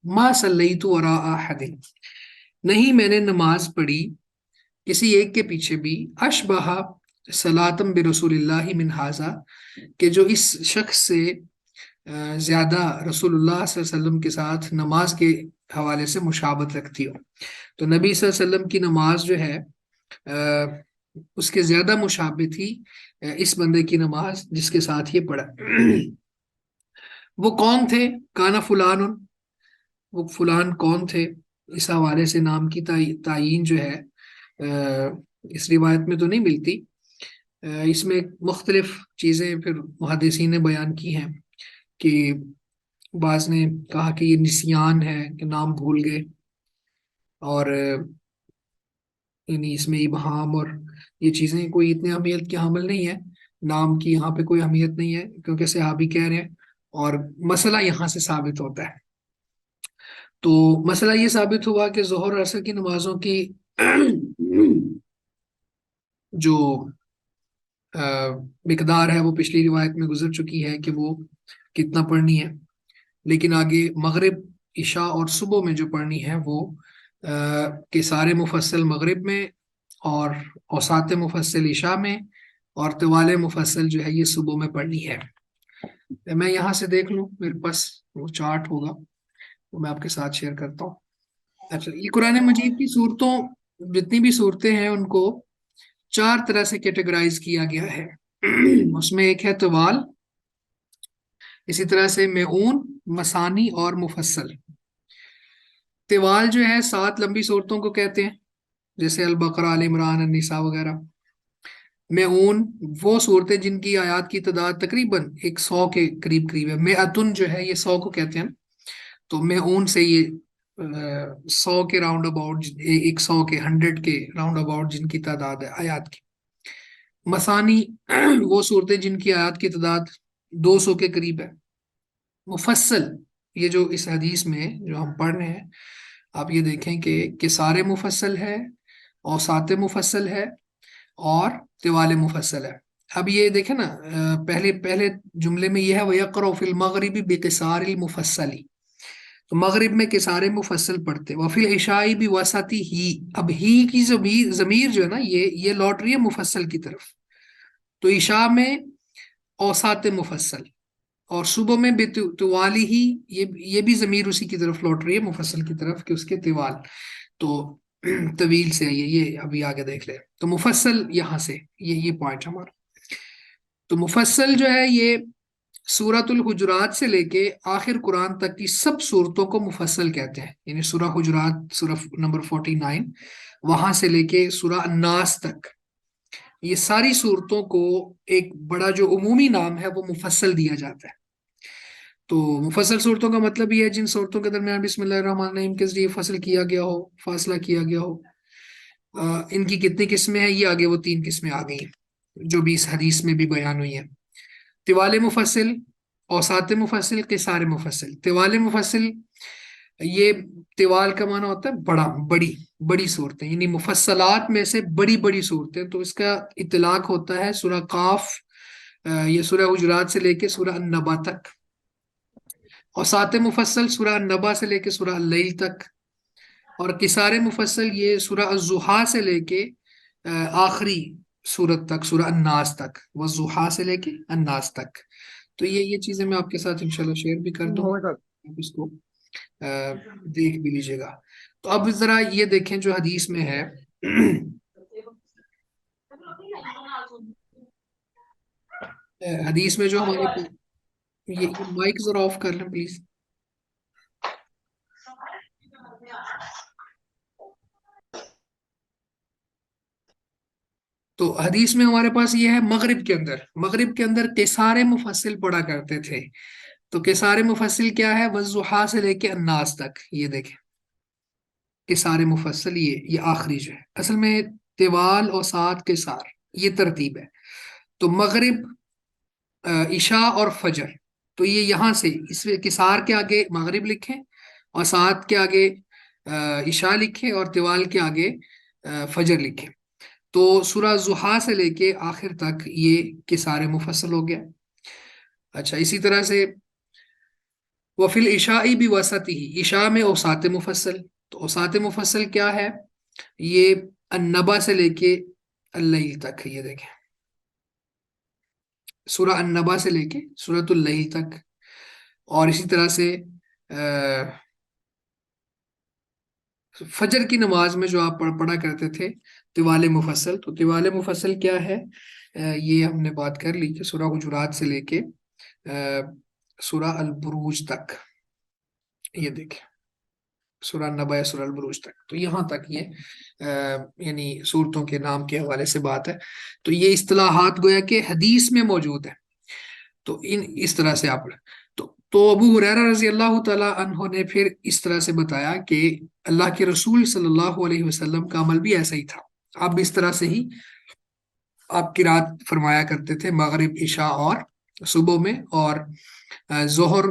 ما صلیت وراء احد، نہیں میں نے نماز پڑھی کسی ایک کے پیچھے بھی، اشبہ صلاۃ برسول اللہ من ھذا، کہ جو اس شخص سے زیادہ رسول اللہ صلی اللہ علیہ وسلم کے ساتھ نماز کے حوالے سے مشابہت رکھتی ہو۔ تو نبی صلی اللہ علیہ وسلم کی نماز جو ہے اس کے زیادہ مشابہ تھی اس بندے کی نماز جس کے ساتھ یہ پڑھا۔ وہ کون تھے؟ کانا فلان، وہ فلان کون تھے؟ اس حوالے سے نام کی تعیین جو ہے اس روایت میں تو نہیں ملتی، اس میں مختلف چیزیں پھر محدثین نے بیان کی ہیں، کہ بعض نے کہا کہ یہ نسیان ہے کہ نام بھول گئے، اور یعنی اس میں ابہام اور یہ چیزیں کوئی اتنی اہمیت کی حامل نہیں ہے، نام کی یہاں پہ کوئی اہمیت نہیں ہے کیونکہ صحابی کہہ رہے ہیں، اور مسئلہ یہاں سے ثابت ہوتا ہے۔ تو مسئلہ یہ ثابت ہوا کہ ظہر اور عصر کی نمازوں کی جو مقدار ہے وہ پچھلی روایت میں گزر چکی ہے کہ وہ کتنا پڑھنی ہے، لیکن آگے مغرب، عشاء اور صبح میں جو پڑھنی ہے وہ کہ سارے مفصل مغرب میں، اور اوساط مفصل عشاء میں، اور طوال مفصل جو ہے یہ صبح میں پڑھنی ہے۔ میں یہاں سے دیکھ لوں، میرے پاس وہ چارٹ ہوگا وہ میں آپ کے ساتھ شیئر کرتا ہوں۔ اچھا، یہ قرآن مجید کی صورتوں، جتنی بھی صورتیں ہیں ان کو 4 طرح سے کیٹیگرائز کیا گیا ہے۔ اس میں ایک ہے طوال، اسی طرح سے معون، مسانی اور مفصل۔ طوال جو ہے 7 لمبی صورتوں کو کہتے ہیں، جیسے البقرہ، آل عمران، النساء وغیرہ۔ معون وہ صورتیں جن کی آیات کی تعداد تقریباً 100 کے قریب قریب ہے۔ مئتن جو ہے یہ 100 کو کہتے ہیں، تو معون سے یہ 100 کے راؤنڈ اباؤٹ، 100 کے، 100 کے راؤنڈ اباؤٹ جن کی تعداد ہے آیات کی۔ مسانی وہ صورتیں جن کی آیات کی تعداد 200 کے قریب ہے۔ مفصل یہ جو اس حدیث میں جو ہم پڑھ رہے ہیں، آپ یہ دیکھیں کہ سارے مفصل ہے، اوساط مفصل ہے، اور طوال مفصل ہے۔ اب یہ دیکھیں نا، پہلے جملے میں یہ ہے وَيَقْرَأُ فِي الْمَغْرِبِ بِقِصَارِ الْمُفَصَّلِ، تو مغرب میں کسارے مفصل پڑھتے۔ وفی العشاء بوسطی ہی، اب ہی کی ضمیر جو ہے نا یہ لوٹ رہی ہے مفصل کی طرف، تو عشاء میں اوساط مفصل، اور صبح میں طوالی ہی، یہ بھی ضمیر اسی کی طرف لوٹ رہی ہے مفصل کی طرف کہ اس کے طوال، تو طویل سے یہ ابھی آگے دیکھ لیں۔ تو مفصل یہاں سے یہ پوائنٹ ہمارا۔ تو مفصل جو ہے یہ سورۃ الحجرات سے لے کے آخر قرآن تک کی سب صورتوں کو مفصل کہتے ہیں، یعنی سورہ حجرات، سورہ نمبر 49، وہاں سے لے کے سورہ الناس تک، یہ ساری صورتوں کو ایک بڑا جو عمومی نام ہے وہ مفصل دیا جاتا ہے۔ تو مفصل صورتوں کا مطلب یہ ہے جن صورتوں کے درمیان بسم اللہ الرحمن الرحیم کے ذریعے فصل کیا گیا ہو، فاصلہ کیا گیا ہو۔ ان کی کتنی قسمیں ہیں؟ یہ آگے وہ 3 قسمیں آ گئی ہیں جو بھی اس حدیث میں بھی بیان ہوئی ہیں۔ طوال مفصل، اوساط مفصل، قصار مفصل۔ طوال مفصل، یہ طوال کا معنی ہوتا ہے بڑا، بڑی صورتیں، یعنی مفصلات میں سے بڑی بڑی صورتیں، تو اس کا اطلاق ہوتا ہے سورہ قاف، یہ سورہ حجرات سے لے کے سورہ النبا تک۔ اوساط مفصل سورہ النبا سے لے کے سورہ اللیل تک، اور قصار مفصل یہ سورہ الضحیٰ سے لے کے آخری سورت تک، سورہ الناس تک، والضحیٰ سے لے کے الناس تک۔ تو یہ چیزیں میں آپ کے ساتھ انشاءاللہ شیئر بھی کر دوں گا، آپ اس کو دیکھ بھی لیجیے گا۔ تو اب ذرا یہ دیکھیں جو حدیث میں ہے، حدیث میں جو ہمارے، یہ مائک ذرا آف کر لیں پلیز۔ تو حدیث میں ہمارے پاس یہ ہے مغرب کے اندر قصار مفصل پڑھا کرتے تھے۔ تو قصار مفصل کیا ہے؟ والضحیٰ سے لے کے الناس تک، یہ دیکھیں قصار مفصل، یہ آخری جو ہے، اصل میں طوال اور سات قصار، یہ ترتیب ہے۔ تو مغرب، عشاء اور فجر، تو یہ یہاں سے اس میں قصار کے آگے مغرب لکھیں، اور سات کے آگے عشاء لکھیں، اور طوال کے آگے فجر لکھیں۔ تو سورہ ضحیٰ سے لے کے آخر تک یہ قصار مفصل ہو گیا۔ اچھا، اسی طرح سے وفی العشاء بوسطہ، عشاء میں اوساط مفصل، تو اوساط مفصل کیا ہے؟ یہ النبا سے لے کے اللیل تک، یہ دیکھیں سورہ النبا سے لے کے سورۃ اللیل تک۔ اور اسی طرح سے فجر کی نماز میں جو آپ پڑھا کرتے تھے طوال مفصل، تو طوال مفصل کیا ہے؟ یہ ہم نے بات کر لی کہ سورہ حجرات سے لے کے سورہ البروج تک، یہ دیکھیں سورہ نبا یا سورہ البروج تک، تو یہاں تک یہ یعنی صورتوں کے نام کے حوالے سے بات ہے۔ تو یہ اصطلاحات گویا کہ حدیث میں موجود ہے، تو اس طرح سے آپ، تو ابو ہریرہ رضی اللہ تعالی عنہ نے پھر اس طرح سے بتایا کہ اللہ کے رسول صلی اللہ علیہ وسلم کا عمل بھی ایسا ہی تھا۔ آپ بھی اس طرح سے ہی آپ قرات فرمایا کرتے تھے مغرب، عشاء اور صبح میں، اور ظہر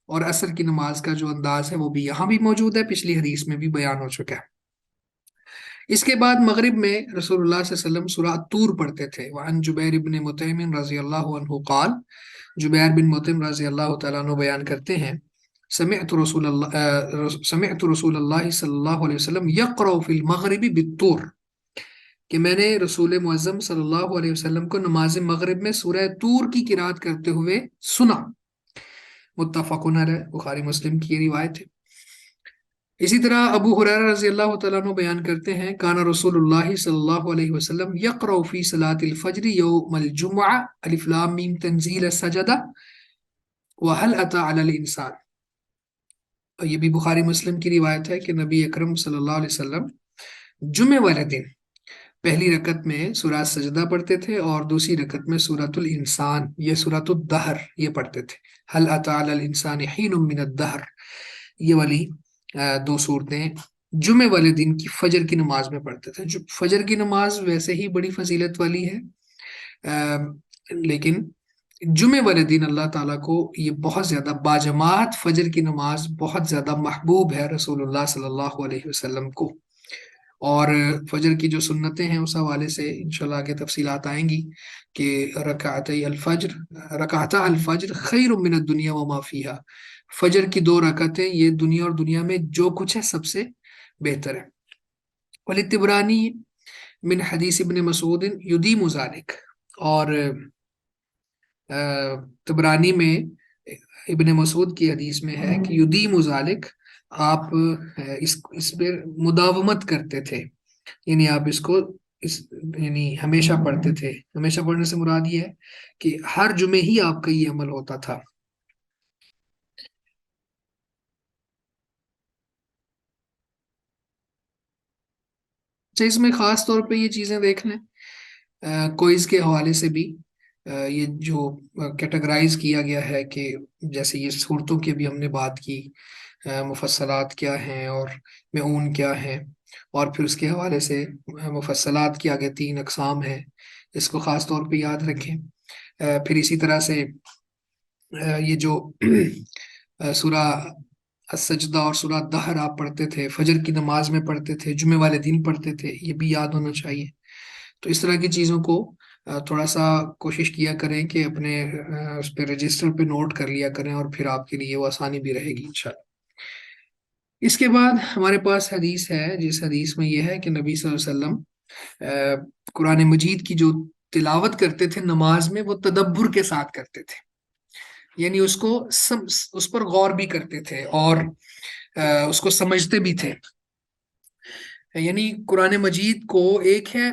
اور عصر کی نماز کا جو انداز ہے وہ بھی یہاں بھی موجود ہے، پچھلی حدیث میں بھی بیان ہو چکا ہے۔ اس کے بعد مغرب میں رسول اللہ صلی اللہ علیہ وسلم سورہ طور پڑھتے تھے۔ وعن جبیر بن مطعم رضی اللہ عنہ قال، جبیر بن مطعم رضی اللہ تعالیٰ عنہ بیان کرتے ہیں، سمعت رسول اللہ صلی اللہ علیہ وسلم یقرأ فی المغرب بالطور، کہ میں نے رسول معظم صلی اللہ علیہ وسلم کو نماز مغرب میں سورہ طور کی قرات کرتے ہوئے سنا۔ متفق علیہ، بخاری مسلم کی یہ روایت ہے۔ اسی طرح ابو ہریرہ رضی اللہ تعالیٰ عنہ بیان کرتے ہیں، کان رسول اللہ صلی اللہ علیہ وسلم یقرأ فی صلاۃ الفجر یوم الجمعہ الف لام میم تنزیل السجدہ وهل اتى علی الانسان۔ اور یہ بھی بخاری مسلم کی روایت ہے کہ نبی اکرم صلی اللہ علیہ وسلم جمعے والے دن پہلی رکعت میں سورہ سجدہ پڑھتے تھے اور دوسری رکعت میں سورۃ الانسان، یہ سورۃ الدہر یہ پڑھتے تھے۔ هل اتى علی الانسان حین من الدہر، یہ والی دو صورتیں جمعے والے دن کی فجر کی نماز میں پڑھتے تھے۔ جو فجر کی نماز ویسے ہی بڑی فضیلت والی ہے، لیکن جمعے والے دن اللہ تعالیٰ کو یہ بہت زیادہ باجماعت فجر کی نماز بہت زیادہ محبوب ہے رسول اللہ صلی اللہ علیہ وسلم کو۔ اور فجر کی جو سنتیں ہیں اس حوالے سے انشاءاللہ آگے تفصیلات آئیں گی کہ رکعتا الفجر خیر من الدنیا وما فیہا، فجر کی دو رکعتیں یہ دنیا اور دنیا میں جو کچھ ہے سب سے بہتر ہے۔ وللطبرانی من حدیث ابن مسعود یدیم ذلک، اور طبرانی میں ابن مسعود کی حدیث میں ہے کہ یدیم ذلک، آپ اس پہ مداومت کرتے تھے، یعنی آپ اس کو یعنی ہمیشہ پڑھتے تھے۔ ہمیشہ پڑھنے سے مراد یہ ہے کہ ہر جمعے ہی آپ کا یہ عمل ہوتا تھا۔ اچھا، اس میں خاص طور پہ یہ چیزیں دیکھ لیں، کوئز کے حوالے سے بھی یہ جو کیٹیگرائز کیا گیا ہے کہ جیسے یہ صورتوں کی بھی ہم نے بات کی، مفصلات کیا ہیں اور معون کیا ہیں، اور پھر اس کے حوالے سے مفصلات کی آگے 3 اقسام ہیں، اس کو خاص طور پہ یاد رکھیں۔ پھر اسی طرح سے یہ جو سورہ السجدہ اور سورہ دہر آپ پڑھتے تھے، فجر کی نماز میں پڑھتے تھے، جمعے والے دن پڑھتے تھے، یہ بھی یاد ہونا چاہیے۔ تو اس طرح کی چیزوں کو تھوڑا سا کوشش کیا کریں کہ اپنے اس پہ رجسٹر پہ نوٹ کر لیا کریں، اور پھر آپ کے لیے وہ آسانی بھی رہے گی انشاءاللہ۔ اس کے بعد ہمارے پاس حدیث ہے، جس حدیث میں یہ ہے کہ نبی صلی اللہ علیہ وسلم قرآن مجید کی جو تلاوت کرتے تھے نماز میں، وہ تدبر کے ساتھ کرتے تھے، یعنی اس پر غور بھی کرتے تھے اور اس کو سمجھتے بھی تھے۔ یعنی قرآن مجید کو ایک ہے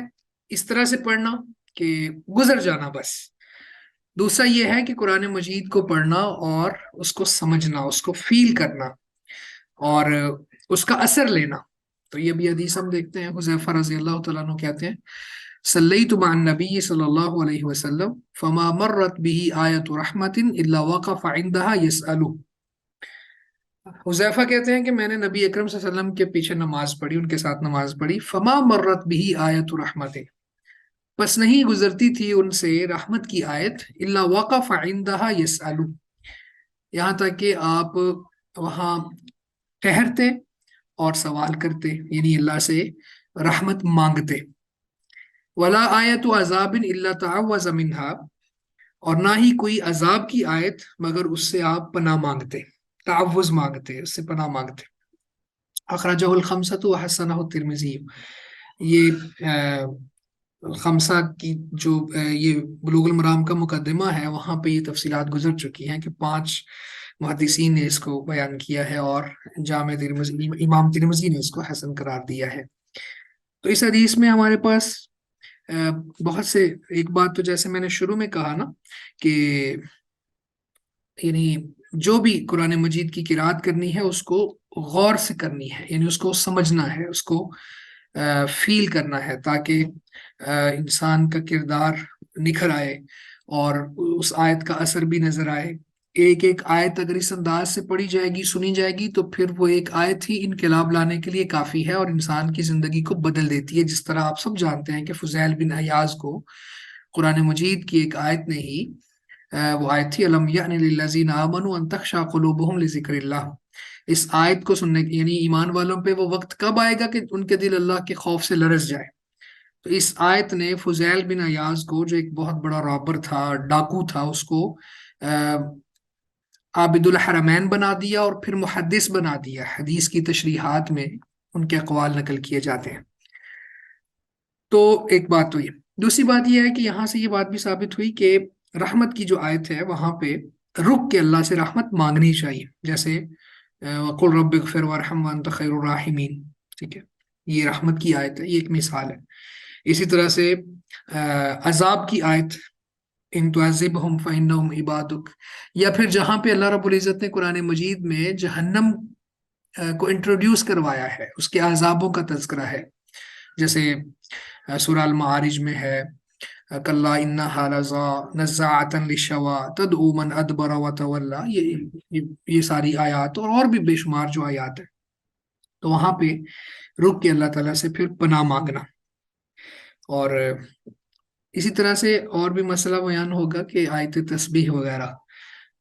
اس طرح سے پڑھنا کہ گزر جانا بس، دوسرا یہ ہے کہ قرآن مجید کو پڑھنا اور اس کو سمجھنا، اس کو فیل کرنا اور اس کا اثر لینا۔ تو یہ بھی حدیث ہم دیکھتے ہیں، حذیفہ رضی اللہ تعالیٰ عنہ کہتے ہیں، صلیت مع النبی صلی اللہ علیہ وسلم فما مرت به آیت رحمت الا وقف عندها يسأل۔ حذیفہ کہتے ہیں کہ میں نے نبی اکرم صلی اللہ علیہ وسلم کے پیچھے نماز پڑھی، ان کے ساتھ نماز پڑھی، فما مرت به آیت رحمت، بس نہیں گزرتی تھی ان سے رحمت کی آیت، الا وقف عندها يسأل، یہاں تک کہ آپ وہاں ٹھہرتے اور سوال کرتے، یعنی اللہ سے رحمت مانگتے۔ ولا آیت عذاب الا تعوذ منها، اور نہ ہی کوئی عذاب کی آیت مگر اس سے آپ پناہ مانگتے، تعوذ مانگتے، اس سے پناہ مانگتے۔ اخرجہ الخمسۃ وحسنہ الترمذی، یہ خمسہ کی جو یہ بلوغ المرام کا مقدمہ ہے وہاں پہ یہ تفصیلات گزر چکی ہیں کہ 5 محدثین نے اس کو بیان کیا ہے، اور جامع ترمذی، امام ترمذی نے اس کو حسن قرار دیا ہے۔ تو اس حدیث میں ہمارے پاس بہت سے، ایک بات تو جیسے میں نے شروع میں کہا نا کہ یعنی جو بھی قرآن مجید کی قرات کرنی ہے اس کو غور سے کرنی ہے، یعنی اس کو سمجھنا ہے، اس کو فیل کرنا ہے، تاکہ انسان کا کردار نکھر آئے اور اس آیت کا اثر بھی نظر آئے، ایک ایک آیت اگر اس انداز سے پڑھی جائے گی، سنی جائے گی، تو پھر وہ ایک آیت ہی انقلاب لانے کے لیے کافی ہے اور انسان کی زندگی کو بدل دیتی ہے. جس طرح آپ سب جانتے ہیں کہ فضیل بن ایاز کو قرآن مجید کی ایک آیت نے ہی وہ آیت تھی الم یأن للذین آمنوا ان تخشع قلوبہم لذکر اللہ. اس آیت کو سننے یعنی ایمان والوں پہ وہ وقت کب آئے گا کہ ان کے دل اللہ کے خوف سے لرز جائے. تو اس آیت نے فضیل بن ایاز کو، جو ایک بہت بڑا رابر تھا، ڈاکو تھا، اس کو عابد الحرمین بنا دیا اور پھر محدث بنا دیا. حدیث کی تشریحات میں ان کے اقوال نقل کیے جاتے ہیں. تو ایک بات تو یہ. دوسری بات یہ ہے کہ یہاں سے یہ بات بھی ثابت ہوئی کہ رحمت کی جو آیت ہے وہاں پہ رک کے اللہ سے رحمت مانگنی چاہیے. جیسے وَقُلْ رَبِّ اغْفِرْ وَارْحَمْ وَأَنْتَ خَيْرُ الرَّاحِمِينَ. ٹھیک ہے، یہ رحمت کی آیت ہے، یہ ایک مثال ہے. اسی طرح سے عذاب کی آیت ان تعذبہم فإنہم عبادک، یا پھر جہاں پہ اللہ رب العزت نے قرآن مجید میں جہنم کو انٹروڈیوس کروایا ہے، اس کے عذابوں کا تذکرہ ہے. جیسے سورہ المعارج میں ہے کلا انہا لظی نزاعۃ للشوی تدعو من ادبر وتولی. یہ ساری آیات اور بھی بے شمار جو آیات ہیں، تو وہاں پہ رک کے اللہ تعالیٰ سے پھر پناہ مانگنا. اور اسی طرح سے اور بھی مسئلہ بیان ہوگا کہ آیت تسبیح وغیرہ،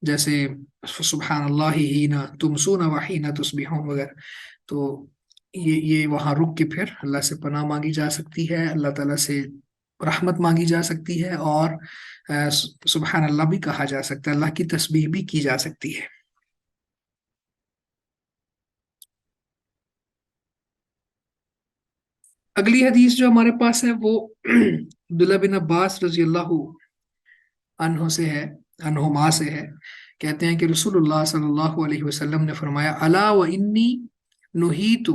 جیسے سبحان اللہ حین تمسون وحین تصبحون وغیرہ، تو یہ وہاں رک کے پھر اللہ سے پناہ مانگی جا سکتی ہے، اللہ تعالیٰ سے رحمت مانگی جا سکتی ہے، اور سبحان اللہ بھی کہا جا سکتا ہے، اللہ کی تسبیح بھی کی جا سکتی ہے. اگلی حدیث جو ہمارے پاس ہے وہ عبداللہ بن عباس رضی اللہ عنہ سے ہے، عنہما سے ہے. کہتے ہیں کہ رسول اللہ صلی اللہ علیہ وسلم نے فرمایا الا وانی نہیت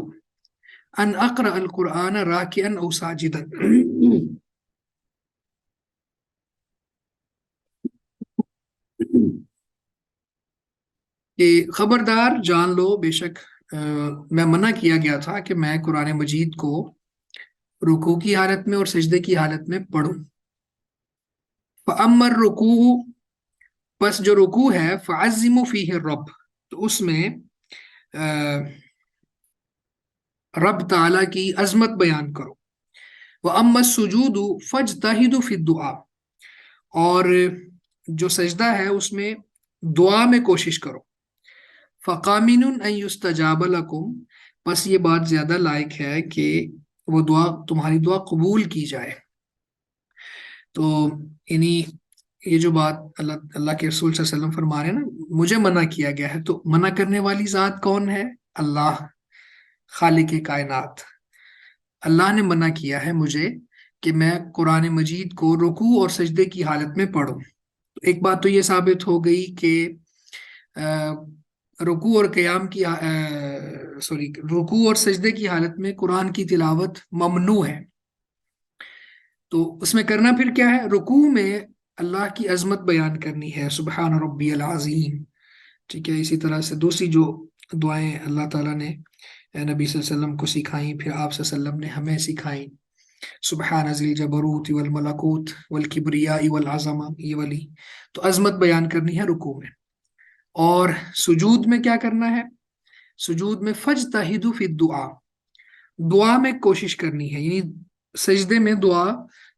ان اقرأ القرآن راکعا او ساجدا. کہ خبردار جان لو، بے شک میں منع کیا گیا تھا کہ میں قرآن مجید کو رکوع کی حالت میں اور سجدے کی حالت میں پڑھوں. فَأَمَّا الرُّكُوعُ، پس جو رکوع ہے، فَعَزِّمُوا فِيهِ الرَّبَّ، تو اس میں رب تعالیٰ کی عظمت بیان کرو. وَأَمَّا السُّجُودُ فَاجْتَهِدُوا فِي الدُّعَاءِ، اور جو سجدہ ہے اس میں دعا میں کوشش کرو. فَقَامِنٌ أَن يُسْتَجَابَ لَكُمْ، بس یہ بات زیادہ لائق ہے کہ وہ دعا، تمہاری دعا قبول کی جائے. تو یعنی یہ جو بات اللہ کے رسول صلی اللہ علیہ وسلم فرما رہے ہیں نا، مجھے منع کیا گیا ہے، تو منع کرنے والی ذات کون ہے؟ اللہ، خالق کائنات. اللہ نے منع کیا ہے مجھے کہ میں قرآن مجید کو رکوع اور سجدے کی حالت میں پڑھوں. ایک بات تو یہ ثابت ہو گئی کہ رکوع اور قیام کی رکوع اور سجدے کی حالت میں قرآن کی تلاوت ممنوع ہے. تو اس میں کرنا پھر کیا ہے؟ رکوع میں اللہ کی عظمت بیان کرنی ہے، سبحان ربی العظیم. ٹھیک ہے، اسی طرح سے دوسری جو دعائیں اللہ تعالیٰ نے نبی صلی اللہ علیہ وسلم کو سکھائیں، پھر آپ صلی اللہ علیہ وسلم نے ہمیں سکھائیں، سبحان ذی الجبروت والملکوت والکبریاء والعظمہ، یہ والی تو عظمت بیان کرنی ہے رکوع میں. اور سجود میں کیا کرنا ہے؟ سجود میں فجتہدوا فی الدعاء، دعا میں کوشش کرنی ہے، یعنی سجدے میں دعا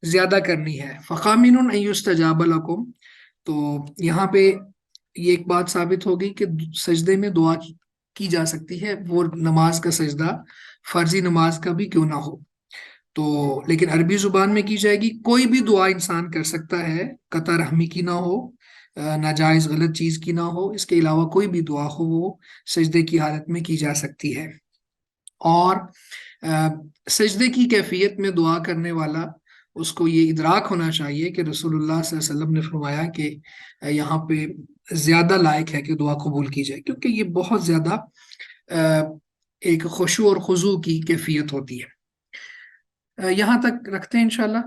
زیادہ کرنی ہے. فَقَامِنٌ أَن يُسْتَجَابَ لَكُمْ، تو یہاں پہ یہ ایک بات ثابت ہو گئی کہ سجدے میں دعا کی جا سکتی ہے، وہ نماز کا سجدہ فرضی نماز کا بھی کیوں نہ ہو. تو لیکن عربی زبان میں کی جائے گی. کوئی بھی دعا انسان کر سکتا ہے، قطع رحمی کی نہ ہو، ناجائز غلط چیز کی نہ ہو، اس کے علاوہ کوئی بھی دعا ہو وہ سجدے کی حالت میں کی جا سکتی ہے. اور سجدے کی کیفیت میں دعا کرنے والا، اس کو یہ ادراک ہونا چاہیے کہ رسول اللہ صلی اللہ علیہ وسلم نے فرمایا کہ یہاں پہ زیادہ لائق ہے کہ دعا قبول کی جائے، کیونکہ یہ بہت زیادہ ایک خشوع اور خضوع کی کیفیت ہوتی ہے. یہاں تک رکھتے ہیں انشاءاللہ.